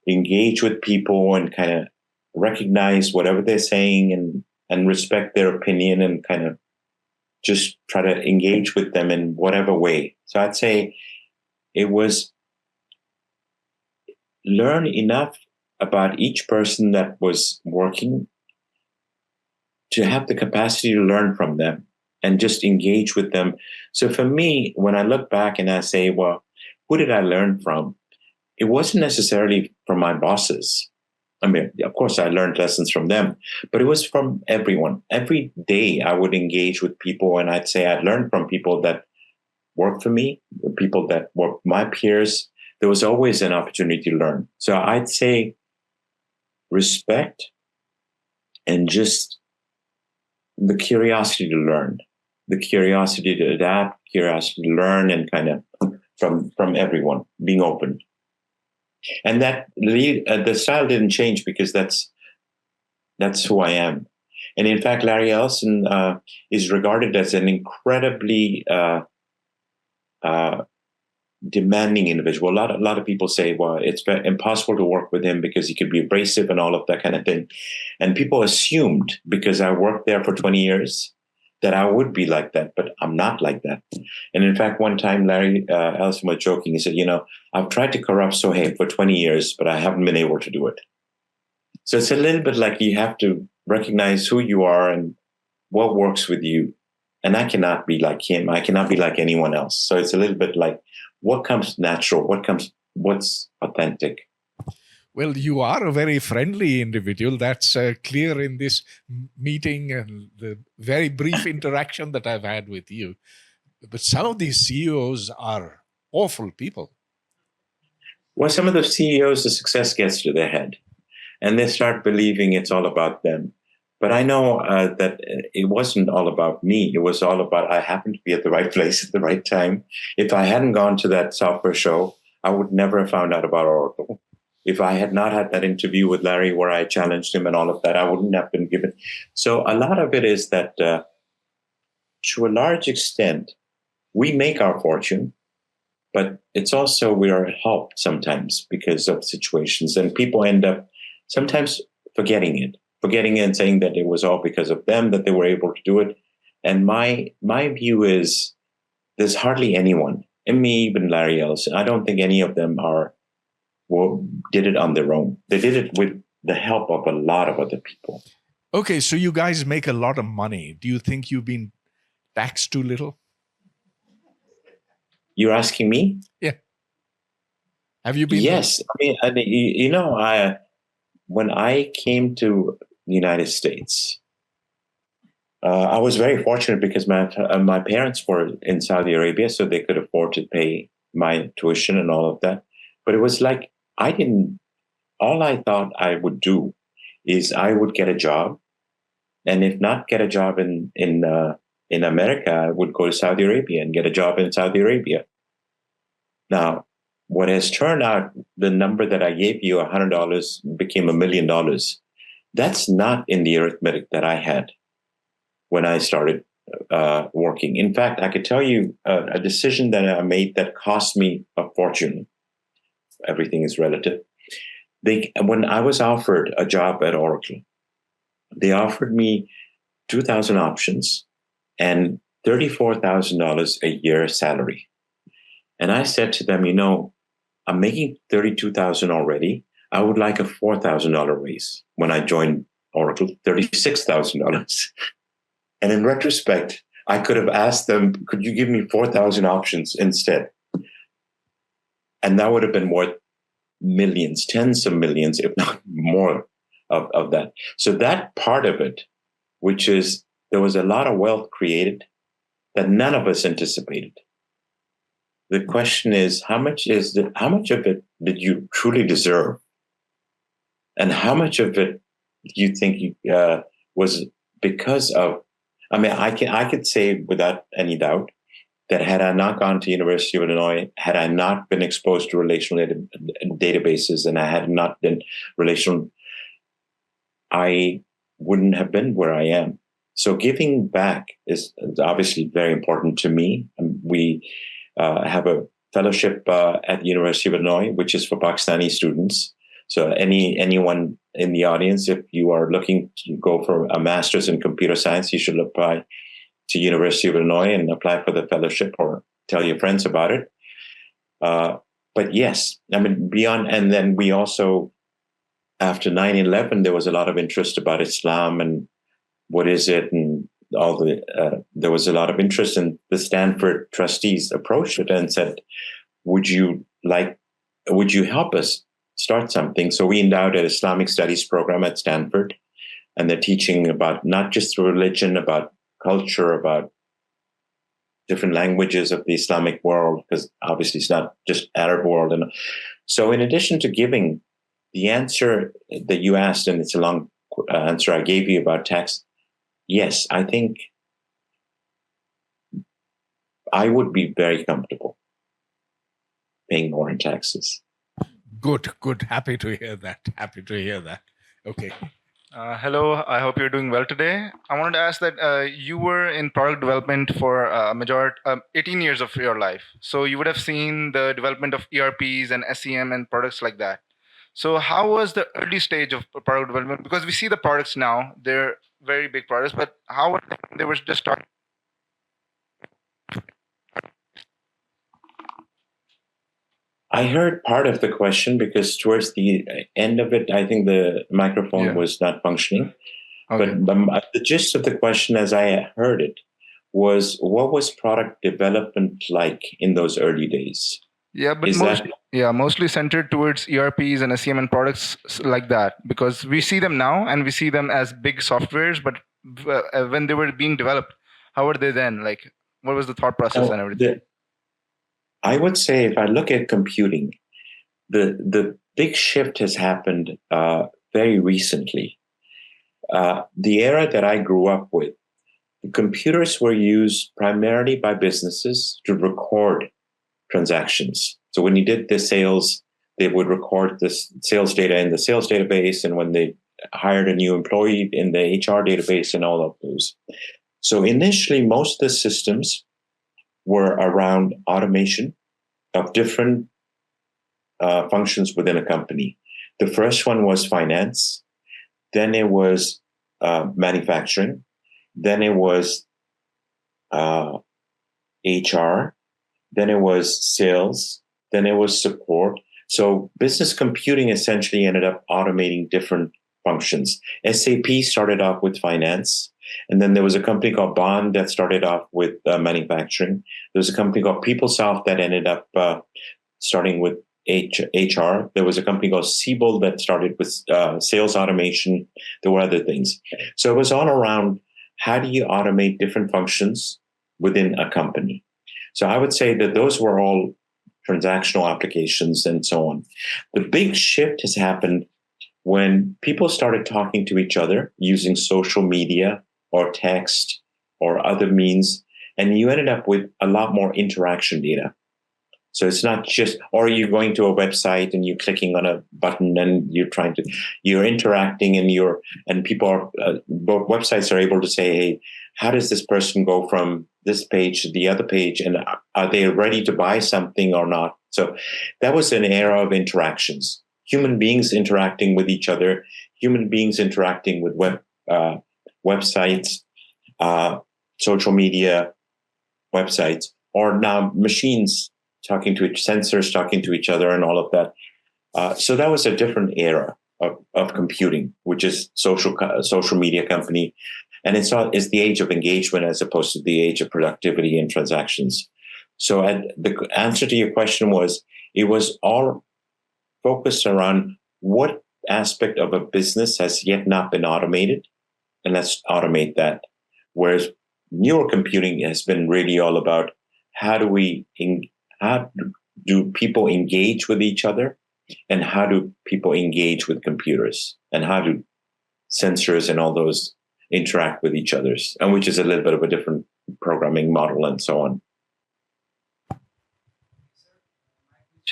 engage with people and kind of recognize whatever they're saying and respect their opinion, and kind of just try to engage with them in whatever way. So I'd say it was learn enough about each person that was working to have the capacity to learn from them and just engage with them. So for me, when I look back and I say, well, who did I learn from? It wasn't necessarily from my bosses. I mean, of course, I learned lessons from them, but it was from everyone. Every day I would engage with people, and I'd say I'd learned from people that worked for me, people that were my peers. There was always an opportunity to learn. So I'd say respect and just the curiosity to learn, the curiosity to adapt, curiosity to learn, and kind of from everyone, being open. And that the style didn't change because that's who I am. And in fact, Larry Ellison is regarded as an incredibly demanding individual. A lot of people say, well, it's impossible to work with him because he could be abrasive and all of that kind of thing. And people assumed because I worked there for 20 years that I would be like that, but I'm not like that. And in fact, one time Larry Ellison was joking. He said, I've tried to corrupt Sohaib for 20 years, but I haven't been able to do it. So it's a little bit like you have to recognize who you are and what works with you. And I cannot be like him. I cannot be like anyone else. So it's a little bit like what comes natural, what's authentic. Well, you are a very friendly individual. That's clear in this meeting and the very brief interaction that I've had with you. But some of these CEOs are awful people. Well, some of the CEOs, the success gets to their head and they start believing it's all about them. But I know that it wasn't all about me. It was all about I happened to be at the right place at the right time. If I hadn't gone to that software show, I would never have found out about Oracle. If I had not had that interview with Larry where I challenged him and all of that, I wouldn't have been given. So a lot of it is that to a large extent, we make our fortune, but it's also we are helped sometimes because of situations. And people end up sometimes forgetting it and saying that it was all because of them that they were able to do it. And my view is there's hardly anyone, and me, even Larry Ellison, I don't think any of them did it on their own. They did it with the help of a lot of other people. Okay, so you guys make a lot of money. Do you think you've been taxed too little? You're asking me? Yeah. Have you been? Yes. I mean, when I came to the United States, I was very fortunate because my parents were in Saudi Arabia, so they could afford to pay my tuition and all of that. But it was like all I thought I would do is I would get a job, and if not get a job in America, I would go to Saudi Arabia and get a job in Saudi Arabia. Now, what has turned out, the number that I gave you, $100, became $1 million. That's not in the arithmetic that I had when I started working. In fact, I could tell you a decision that I made that cost me a fortune. Everything is relative. When I was offered a job at Oracle, they offered me 2,000 options and $34,000 a year salary. And I said to them, I'm making $32,000 already. I would like a $4,000 raise when I joined Oracle, $36,000. And in retrospect, I could have asked them, could you give me 4,000 options instead? And that would have been worth millions, tens of millions, if not more of that. So that part of it, which is there was a lot of wealth created that none of us anticipated. The question is, how much of it did you truly deserve? And how much of it do you think was because of, I could say without any doubt that had I not gone to University of Illinois, had I not been exposed to relational databases and I had not been relational, I wouldn't have been where I am. So giving back is obviously very important to me. We have a fellowship at the University of Illinois, which is for Pakistani students. So anyone in the audience, if you are looking to go for a master's in computer science, you should apply to University of Illinois and apply for the fellowship or tell your friends about it. But yes, beyond, and then we also, after 9/11, there was a lot of interest about Islam and what is it, and there was a lot of interest, and the Stanford trustees approached it and said, would you help us start something? So we endowed an Islamic studies program at Stanford, and they're teaching about not just religion, about culture, about different languages of the Islamic world, because obviously it's not just Arab world. And so in addition to giving the answer that you asked, and it's a long answer I gave you about tax, yes, I think I would be very comfortable paying more in taxes. Good. Happy to hear that. Okay. Hello, I hope you're doing well today. I wanted to ask that you were in product development for 18 years of your life. So you would have seen the development of ERPs and SEM and products like that. So how was the early stage of product development? Because we see the products now, they're very big products, but how were they were just starting? I heard part of the question because towards the end of it, I think the microphone was not functioning. Okay. But the gist of the question, as I heard it, was what was product development like in those early days? Yeah, but mostly centered towards ERPs and SEM and products like that, because we see them now and we see them as big softwares, but when they were being developed, how were they then? Like, what was the thought process and everything? I would say if I look at computing, the big shift has happened very recently. The era that I grew up with, the computers were used primarily by businesses to record transactions. So when you did the sales, they would record the sales data in the sales database, and when they hired a new employee in the HR database and all of those. So initially, most of the systems were around automation of different functions within a company. The first one was finance, then it was manufacturing, then it was HR, then it was sales, then it was support. So business computing essentially ended up automating different functions. SAP started off with finance, and then there was a company called Bond that started off with manufacturing. There was a company called PeopleSoft that ended up starting with HR. There was a company called Siebel that started with sales automation. There were other things. So it was all around how do you automate different functions within a company. So I would say that those were all transactional applications and so on. The big shift has happened when people started talking to each other using social media or text or other means, and you ended up with a lot more interaction data. So it's not just, or you're going to a website and you're clicking on a button and you're interacting and people are, both websites are able to say, hey, how does this person go from this page to the other page? And are they ready to buy something or not? So that was an era of interactions. Human beings interacting with each other, human beings interacting with websites, social media websites, or now machines sensors talking to each other and all of that. So that was a different era of computing, which is social media company. And it's the age of engagement as opposed to the age of productivity and transactions. So the answer to your question was, it was all focused around what aspect of a business has yet not been automated, and let's automate that. Whereas neurocomputing has been really all about how do people engage with each other, and how do people engage with computers, and how do sensors and all those interact with each others, and which is a little bit of a different programming model and so on.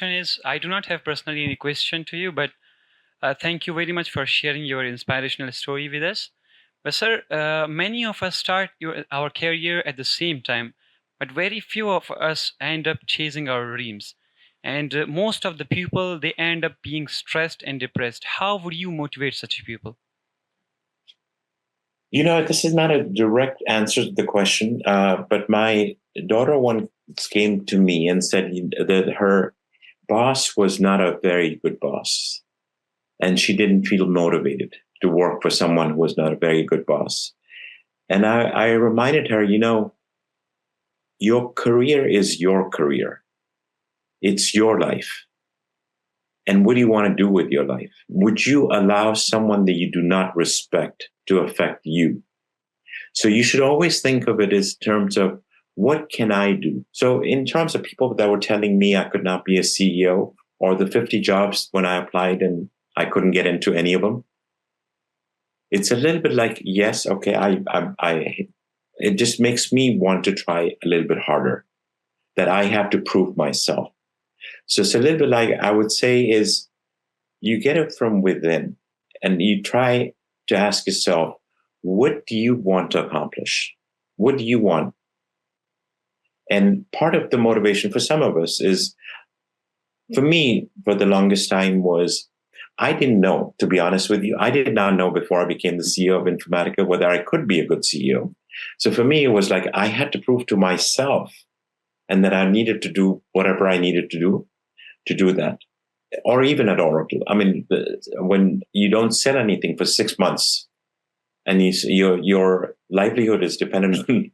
Is I do not have personally any question to you, but thank you very much for sharing your inspirational story with us. But sir, many of us start our career at the same time, but very few of us end up chasing our dreams. And most of the people, they end up being stressed and depressed. How would you motivate such people? This is not a direct answer to the question, but my daughter once came to me and said that her boss was not a very good boss, and she didn't feel motivated to work for someone who was not a very good boss. And I reminded her, your career is your career. It's your life. And what do you want to do with your life? Would you allow someone that you do not respect to affect you? So you should always think of it as terms of, what can I do? So in terms of people that were telling me I could not be a CEO, or the 50 jobs when I applied and I couldn't get into any of them, it's a little bit like, yes, okay, it just makes me want to try a little bit harder, that I have to prove myself. So it's a little bit like, I would say, is you get it from within and you try to ask yourself, what do you want to accomplish? What do you want? And part of the motivation for some of us is, for me, for the longest time was, I didn't know, to be honest with you, I did not know before I became the CEO of Informatica whether I could be a good CEO. So for me, it was like I had to prove to myself, and that I needed to do whatever I needed to do that. Or even at Oracle. I mean, when you don't sell anything for 6 months, and your livelihood is dependent on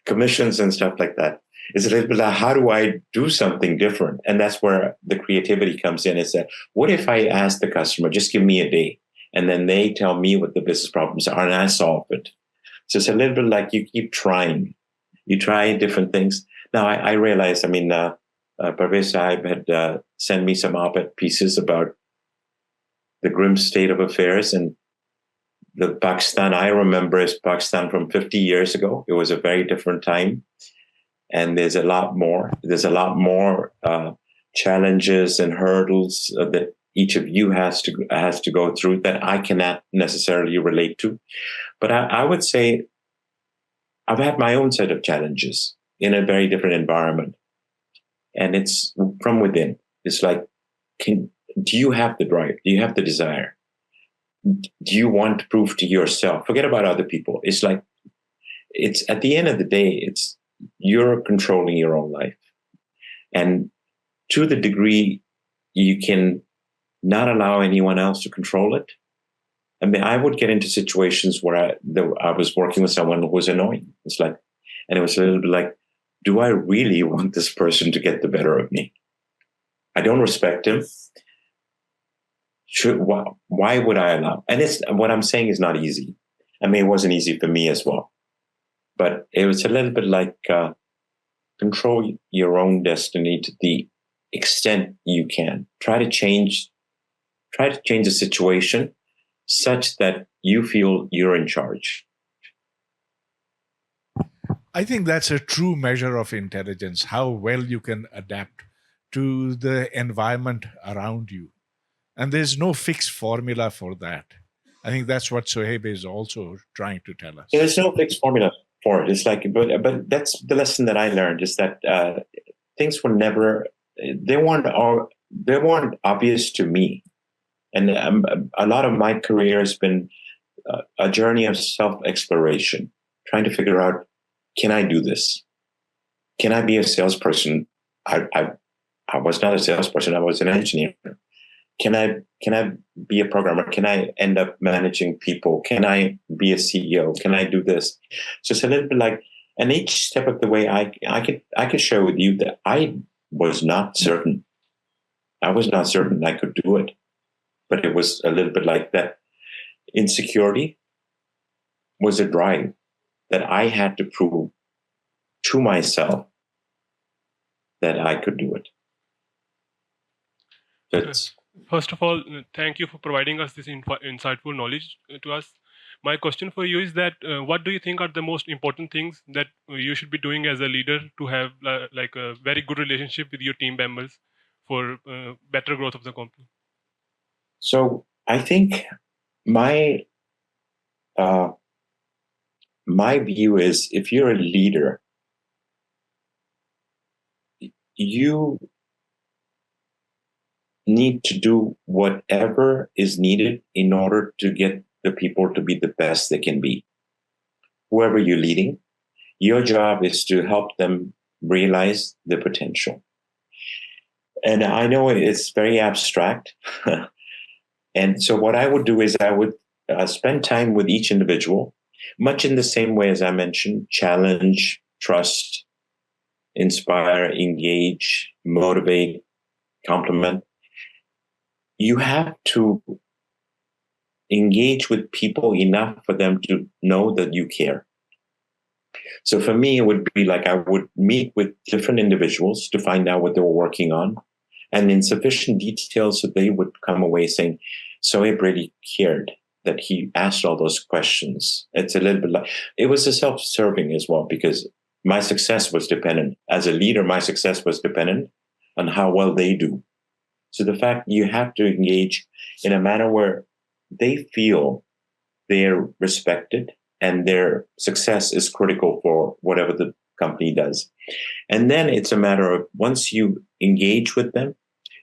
commissions and stuff like that, it's a little bit like, how do I do something different? And that's where the creativity comes in. Is that, what if I ask the customer, just give me a day, and then they tell me what the business problems are and I solve it? So it's a little bit like you keep trying. You try different things. Now, I realized, Parvez Sahib had sent me some op-ed pieces about the grim state of affairs, and the Pakistan I remember is Pakistan from 50 years ago. It was a very different time. And there's a lot more. There's a lot more challenges and hurdles that each of you has to go through that I cannot necessarily relate to. But I would say I've had my own set of challenges in a very different environment, and it's from within. It's like, do you have the drive? Do you have the desire? Do you want to prove to yourself? Forget about other people. It's like, it's at the end of the day, you're controlling your own life. And to the degree you can not allow anyone else to control it. I mean, I would get into situations where I was working with someone who was annoying. It's like, and it was a little bit like, do I really want this person to get the better of me? I don't respect him. Why would I allow? And what I'm saying is not easy. I mean, it wasn't easy for me as well. But it was a little bit like control your own destiny to the extent you can. Try to change the situation such that you feel you're in charge. I think that's a true measure of intelligence, how well you can adapt to the environment around you. And there's no fixed formula for that. I think that's what Sohaib is also trying to tell us. There's no fixed formula for it. It's like, but that's the lesson that I learned, is that things were never, they weren't obvious to me. And a lot of my career has been a journey of self-exploration, trying to figure out, can I do this? Can I be a salesperson? I was not a salesperson. I was an engineer. Can I be a programmer? Can I end up managing people? Can I be a CEO? Can I do this? So it's a little bit like, and each step of the way, I could share with you that I was not certain. I was not certain I could do it, but it was a little bit like that. Insecurity was a drive that I had to prove to myself that I could do it. That's. First of all, thank you for providing us this insightful knowledge to us. My question for you is that what do you think are the most important things that you should be doing as a leader to have like a very good relationship with your team members for better growth of the company? So I think my view is, if you're a leader, you need to do whatever is needed in order to get the people to be the best they can be. Whoever you're leading, your job is to help them realize the potential. And I know it's very abstract. And so what I would do is I would spend time with each individual, much in the same way as I mentioned: challenge, trust, inspire, engage, motivate, compliment. You have to engage with people enough for them to know that you care. So for me, it would be like I would meet with different individuals to find out what they were working on, and in sufficient detail so they would come away saying, Sohaib really cared that he asked all those questions. It's a little bit like, it was a self-serving as well, because my success was dependent. As a leader, my success was dependent on how well they do. So the fact you have to engage in a manner where they feel they're respected and their success is critical for whatever the company does. And then it's a matter of, once you engage with them,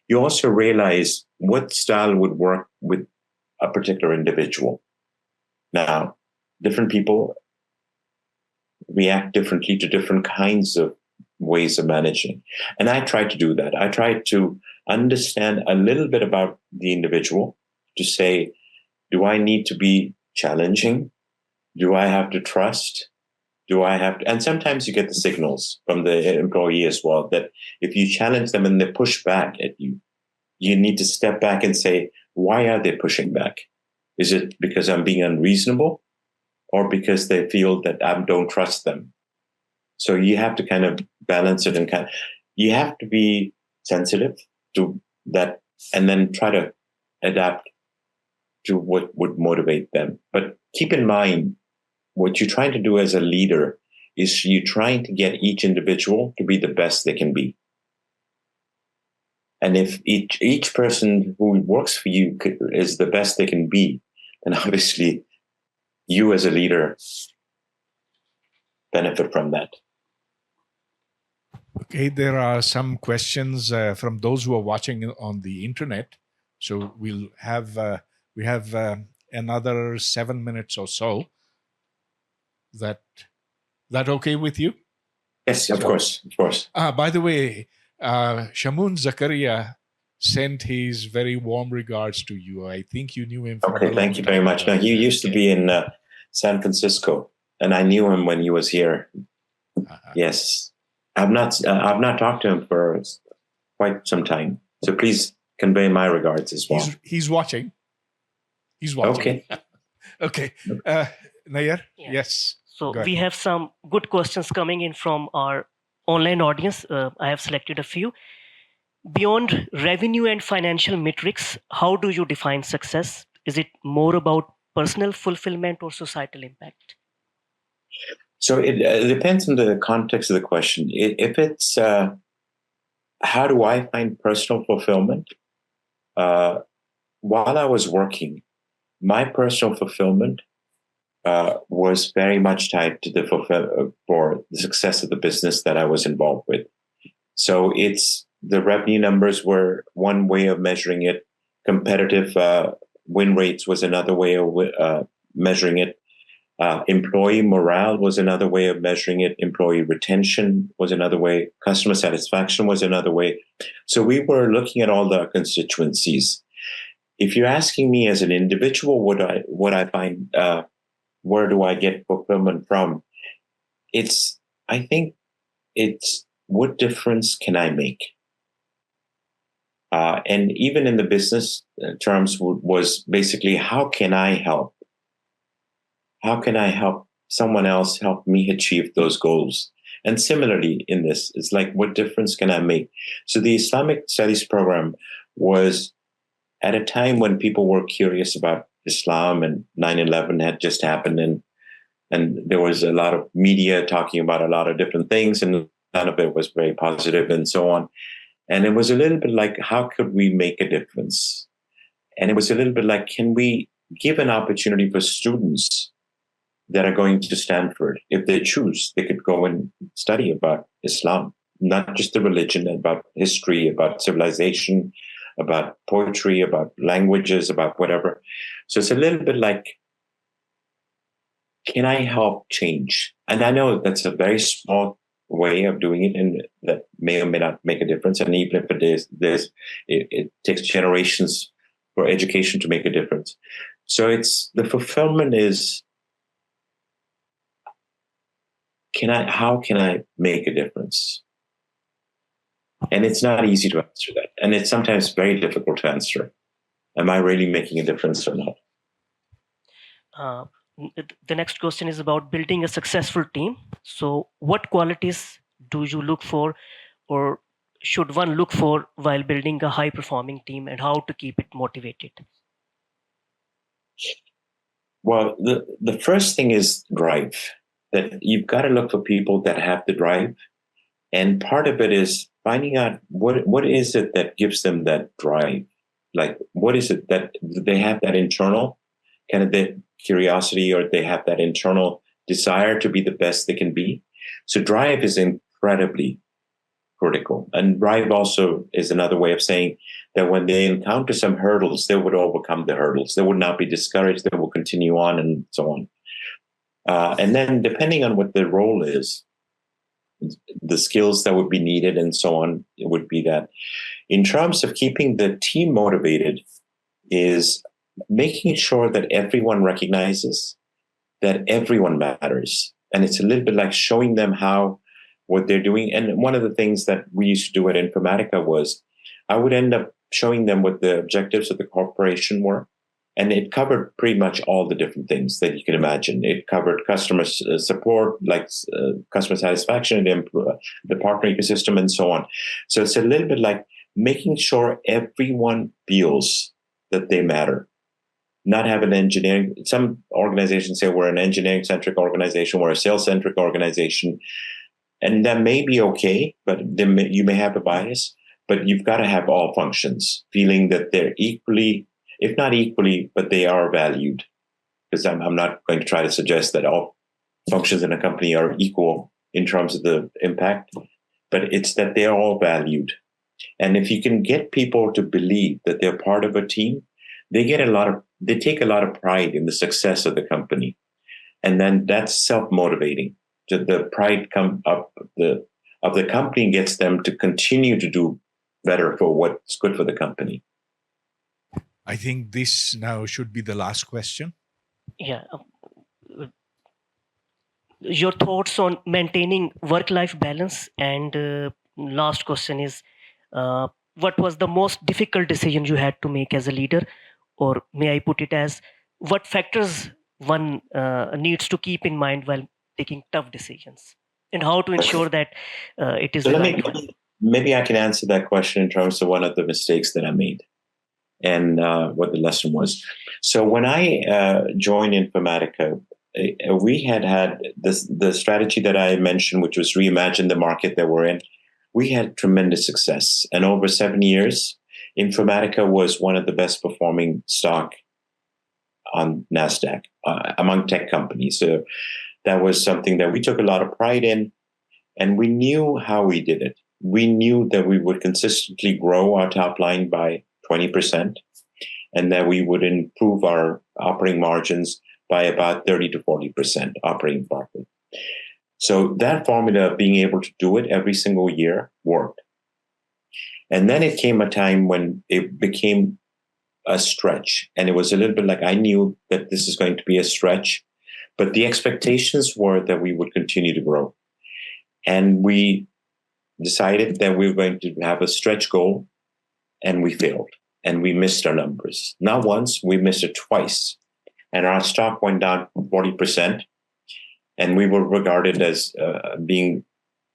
you also realize what style would work with a particular individual. Now, different people react differently to different kinds of ways of managing. And I try to do that. I try to understand a little bit about the individual to say, do I need to be challenging? Do I have to trust? Do I have to? And sometimes you get the signals from the employee as well that if you challenge them and they push back at you, you need to step back and say, why are they pushing back? Is it because I'm being unreasonable, or because they feel that I don't trust them? So you have to kind of balance it, and you have to be sensitive to that, and then try to adapt to what would motivate them. But keep in mind, what you're trying to do as a leader is you're trying to get each individual to be the best they can be. And if each person who works for you is the best they can be, then obviously you as a leader benefit from that. Okay, there are some questions from those who are watching on the internet. So we have another 7 minutes or so. That okay with you? Yes, of course. By the way, Shamoon Zakaria sent his very warm regards to you. I think you knew him. Okay, thank you very much. Now, he used to be in San Francisco, and I knew him when he was here. Yes, I've not talked to him for quite some time. So please convey my regards as well. He's watching. He's watching. Okay. Okay. Nair? Yeah. Yes. So we have some good questions coming in from our online audience. I have selected a few. Beyond revenue and financial metrics, how do you define success? Is it more about personal fulfillment or societal impact? So it depends on the context of the question. If it's how do I find personal fulfillment? While I was working, my personal fulfillment was very much tied to for the success of the business that I was involved with. So the revenue numbers were one way of measuring it. Competitive win rates was another way of measuring it. Employee morale was another way of measuring it. Employee retention was another way. Customer satisfaction was another way. So we were looking at all the constituencies. If you're asking me as an individual, what I find, where do I get fulfillment from? I think it's what difference can I make? And even in the business terms was basically, how can I help? How can I help someone else help me achieve those goals? And similarly in this, it's like, what difference can I make? So the Islamic Studies program was at a time when people were curious about Islam, and 9/11 had just happened, and there was a lot of media talking about a lot of different things, and none of it was very positive and so on. And it was a little bit like, how could we make a difference? And it was a little bit like, can we give an opportunity for students that are going to Stanford, if they choose, they could go and study about Islam, not just the religion, about history, about civilization, about poetry, about languages, about whatever. So it's a little bit like, can I help change? And I know that's a very small way of doing it, and that may or may not make a difference. And even if it is, it takes generations for education to make a difference. So the fulfillment is, how can I make a difference? And it's not easy to answer that. And it's sometimes very difficult to answer. Am I really making a difference or not? The next question is about building a successful team. So, what qualities do you look for, or should one look for while building a high performing team, and how to keep it motivated? Well, the first thing is drive. That you've got to look for people that have the drive. And part of it is finding out what is it that gives them that drive? Like, what is it that they have that internal kind of the curiosity, or they have that internal desire to be the best they can be? So drive is incredibly critical. And drive also is another way of saying that when they encounter some hurdles, they would overcome the hurdles. They would not be discouraged. They will continue on and so on. And then depending on what the role is, the skills that would be needed and so on, it would be that. In terms of keeping the team motivated is making sure that everyone recognizes that everyone matters. And it's a little bit like showing them what they're doing. And one of the things that we used to do at Informatica was I would end up showing them what the objectives of the corporation were. And it covered pretty much all the different things that you can imagine. It covered customer support, like customer satisfaction, the partner ecosystem, and so on. So it's a little bit like making sure everyone feels that they matter. Not have an engineering. Some organizations say we're an engineering-centric organization, we're a sales-centric organization. And that may be okay, but you may have a bias. But you've got to have all functions feeling that they're equally, if not equally, but they are valued. Because I'm not going to try to suggest that all functions in a company are equal in terms of the impact, but it's that they're all valued. And if you can get people to believe that they're part of a team, they take a lot of pride in the success of the company. And then that's self-motivating. The pride of the company gets them to continue to do better for what's good for the company. I think this now should be the last question. Yeah. Your thoughts on maintaining work-life balance, and last question is, what was the most difficult decision you had to make as a leader, or may I put it as, what factors one needs to keep in mind while taking tough decisions, and how to ensure that it is So the right one? maybe I can answer that question in terms of one of the mistakes that I made and what the lesson was. So when I joined Informatica, we had the strategy that I mentioned, which was reimagine the market that we're in. We had tremendous success. And over 7 years, Informatica was one of the best performing stock on NASDAQ among tech companies. So that was something that we took a lot of pride in, and we knew how we did it. We knew that we would consistently grow our top line by 20%, and that we would improve our operating margins by about 30 to 40% operating profit. So that formula of being able to do it every single year worked. And then it came a time when it became a stretch, and it was a little bit like I knew that this is going to be a stretch, but the expectations were that we would continue to grow. And we decided that we were going to have a stretch goal, and we failed. And we missed our numbers. Not once, we missed it twice. And our stock went down 40%. And we were regarded as being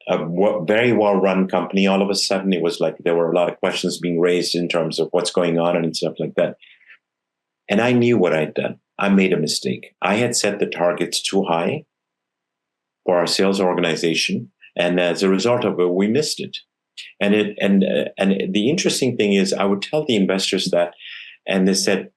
a very well-run company. All of a sudden, it was like there were a lot of questions being raised in terms of what's going on and stuff like that. And I knew what I'd done. I made a mistake. I had set the targets too high for our sales organization, and as a result of it, we missed it. And the interesting thing is, I would tell the investors that, and they said,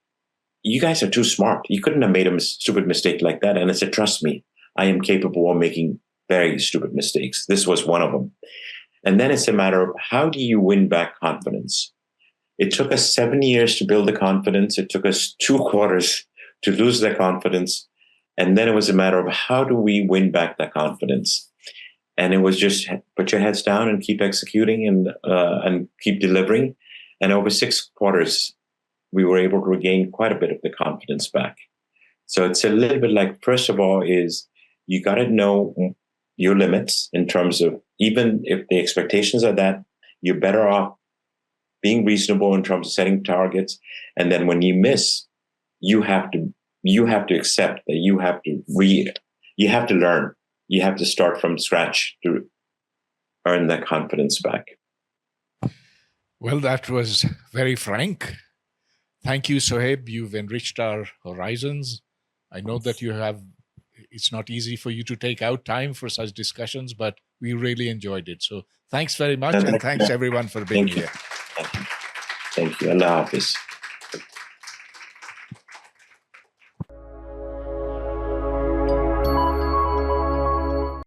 "You guys are too smart. You couldn't have made a stupid mistake like that." And I said, "Trust me, I am capable of making very stupid mistakes. This was one of them." And then it's a matter of how do you win back confidence? It took us 7 years to build the confidence. It took us 2 quarters to lose that confidence. And then it was a matter of how do we win back that confidence? And it was just put your heads down and keep executing and keep delivering. And over 6 quarters, we were able to regain quite a bit of the confidence back. So it's a little bit like, first of all, is you got to know your limits in terms of, even if the expectations are that, You're better off being reasonable in terms of setting targets. And then when you miss, you have to accept that you have to learn. You have to start from scratch to earn that confidence back. Well, that was very frank. Thank you, Sohaib. You've enriched our horizons. I know that it's not easy for you to take out time for such discussions, but we really enjoyed it. So thanks very much, and thanks everyone for being here. Thank you. Allah Hafiz.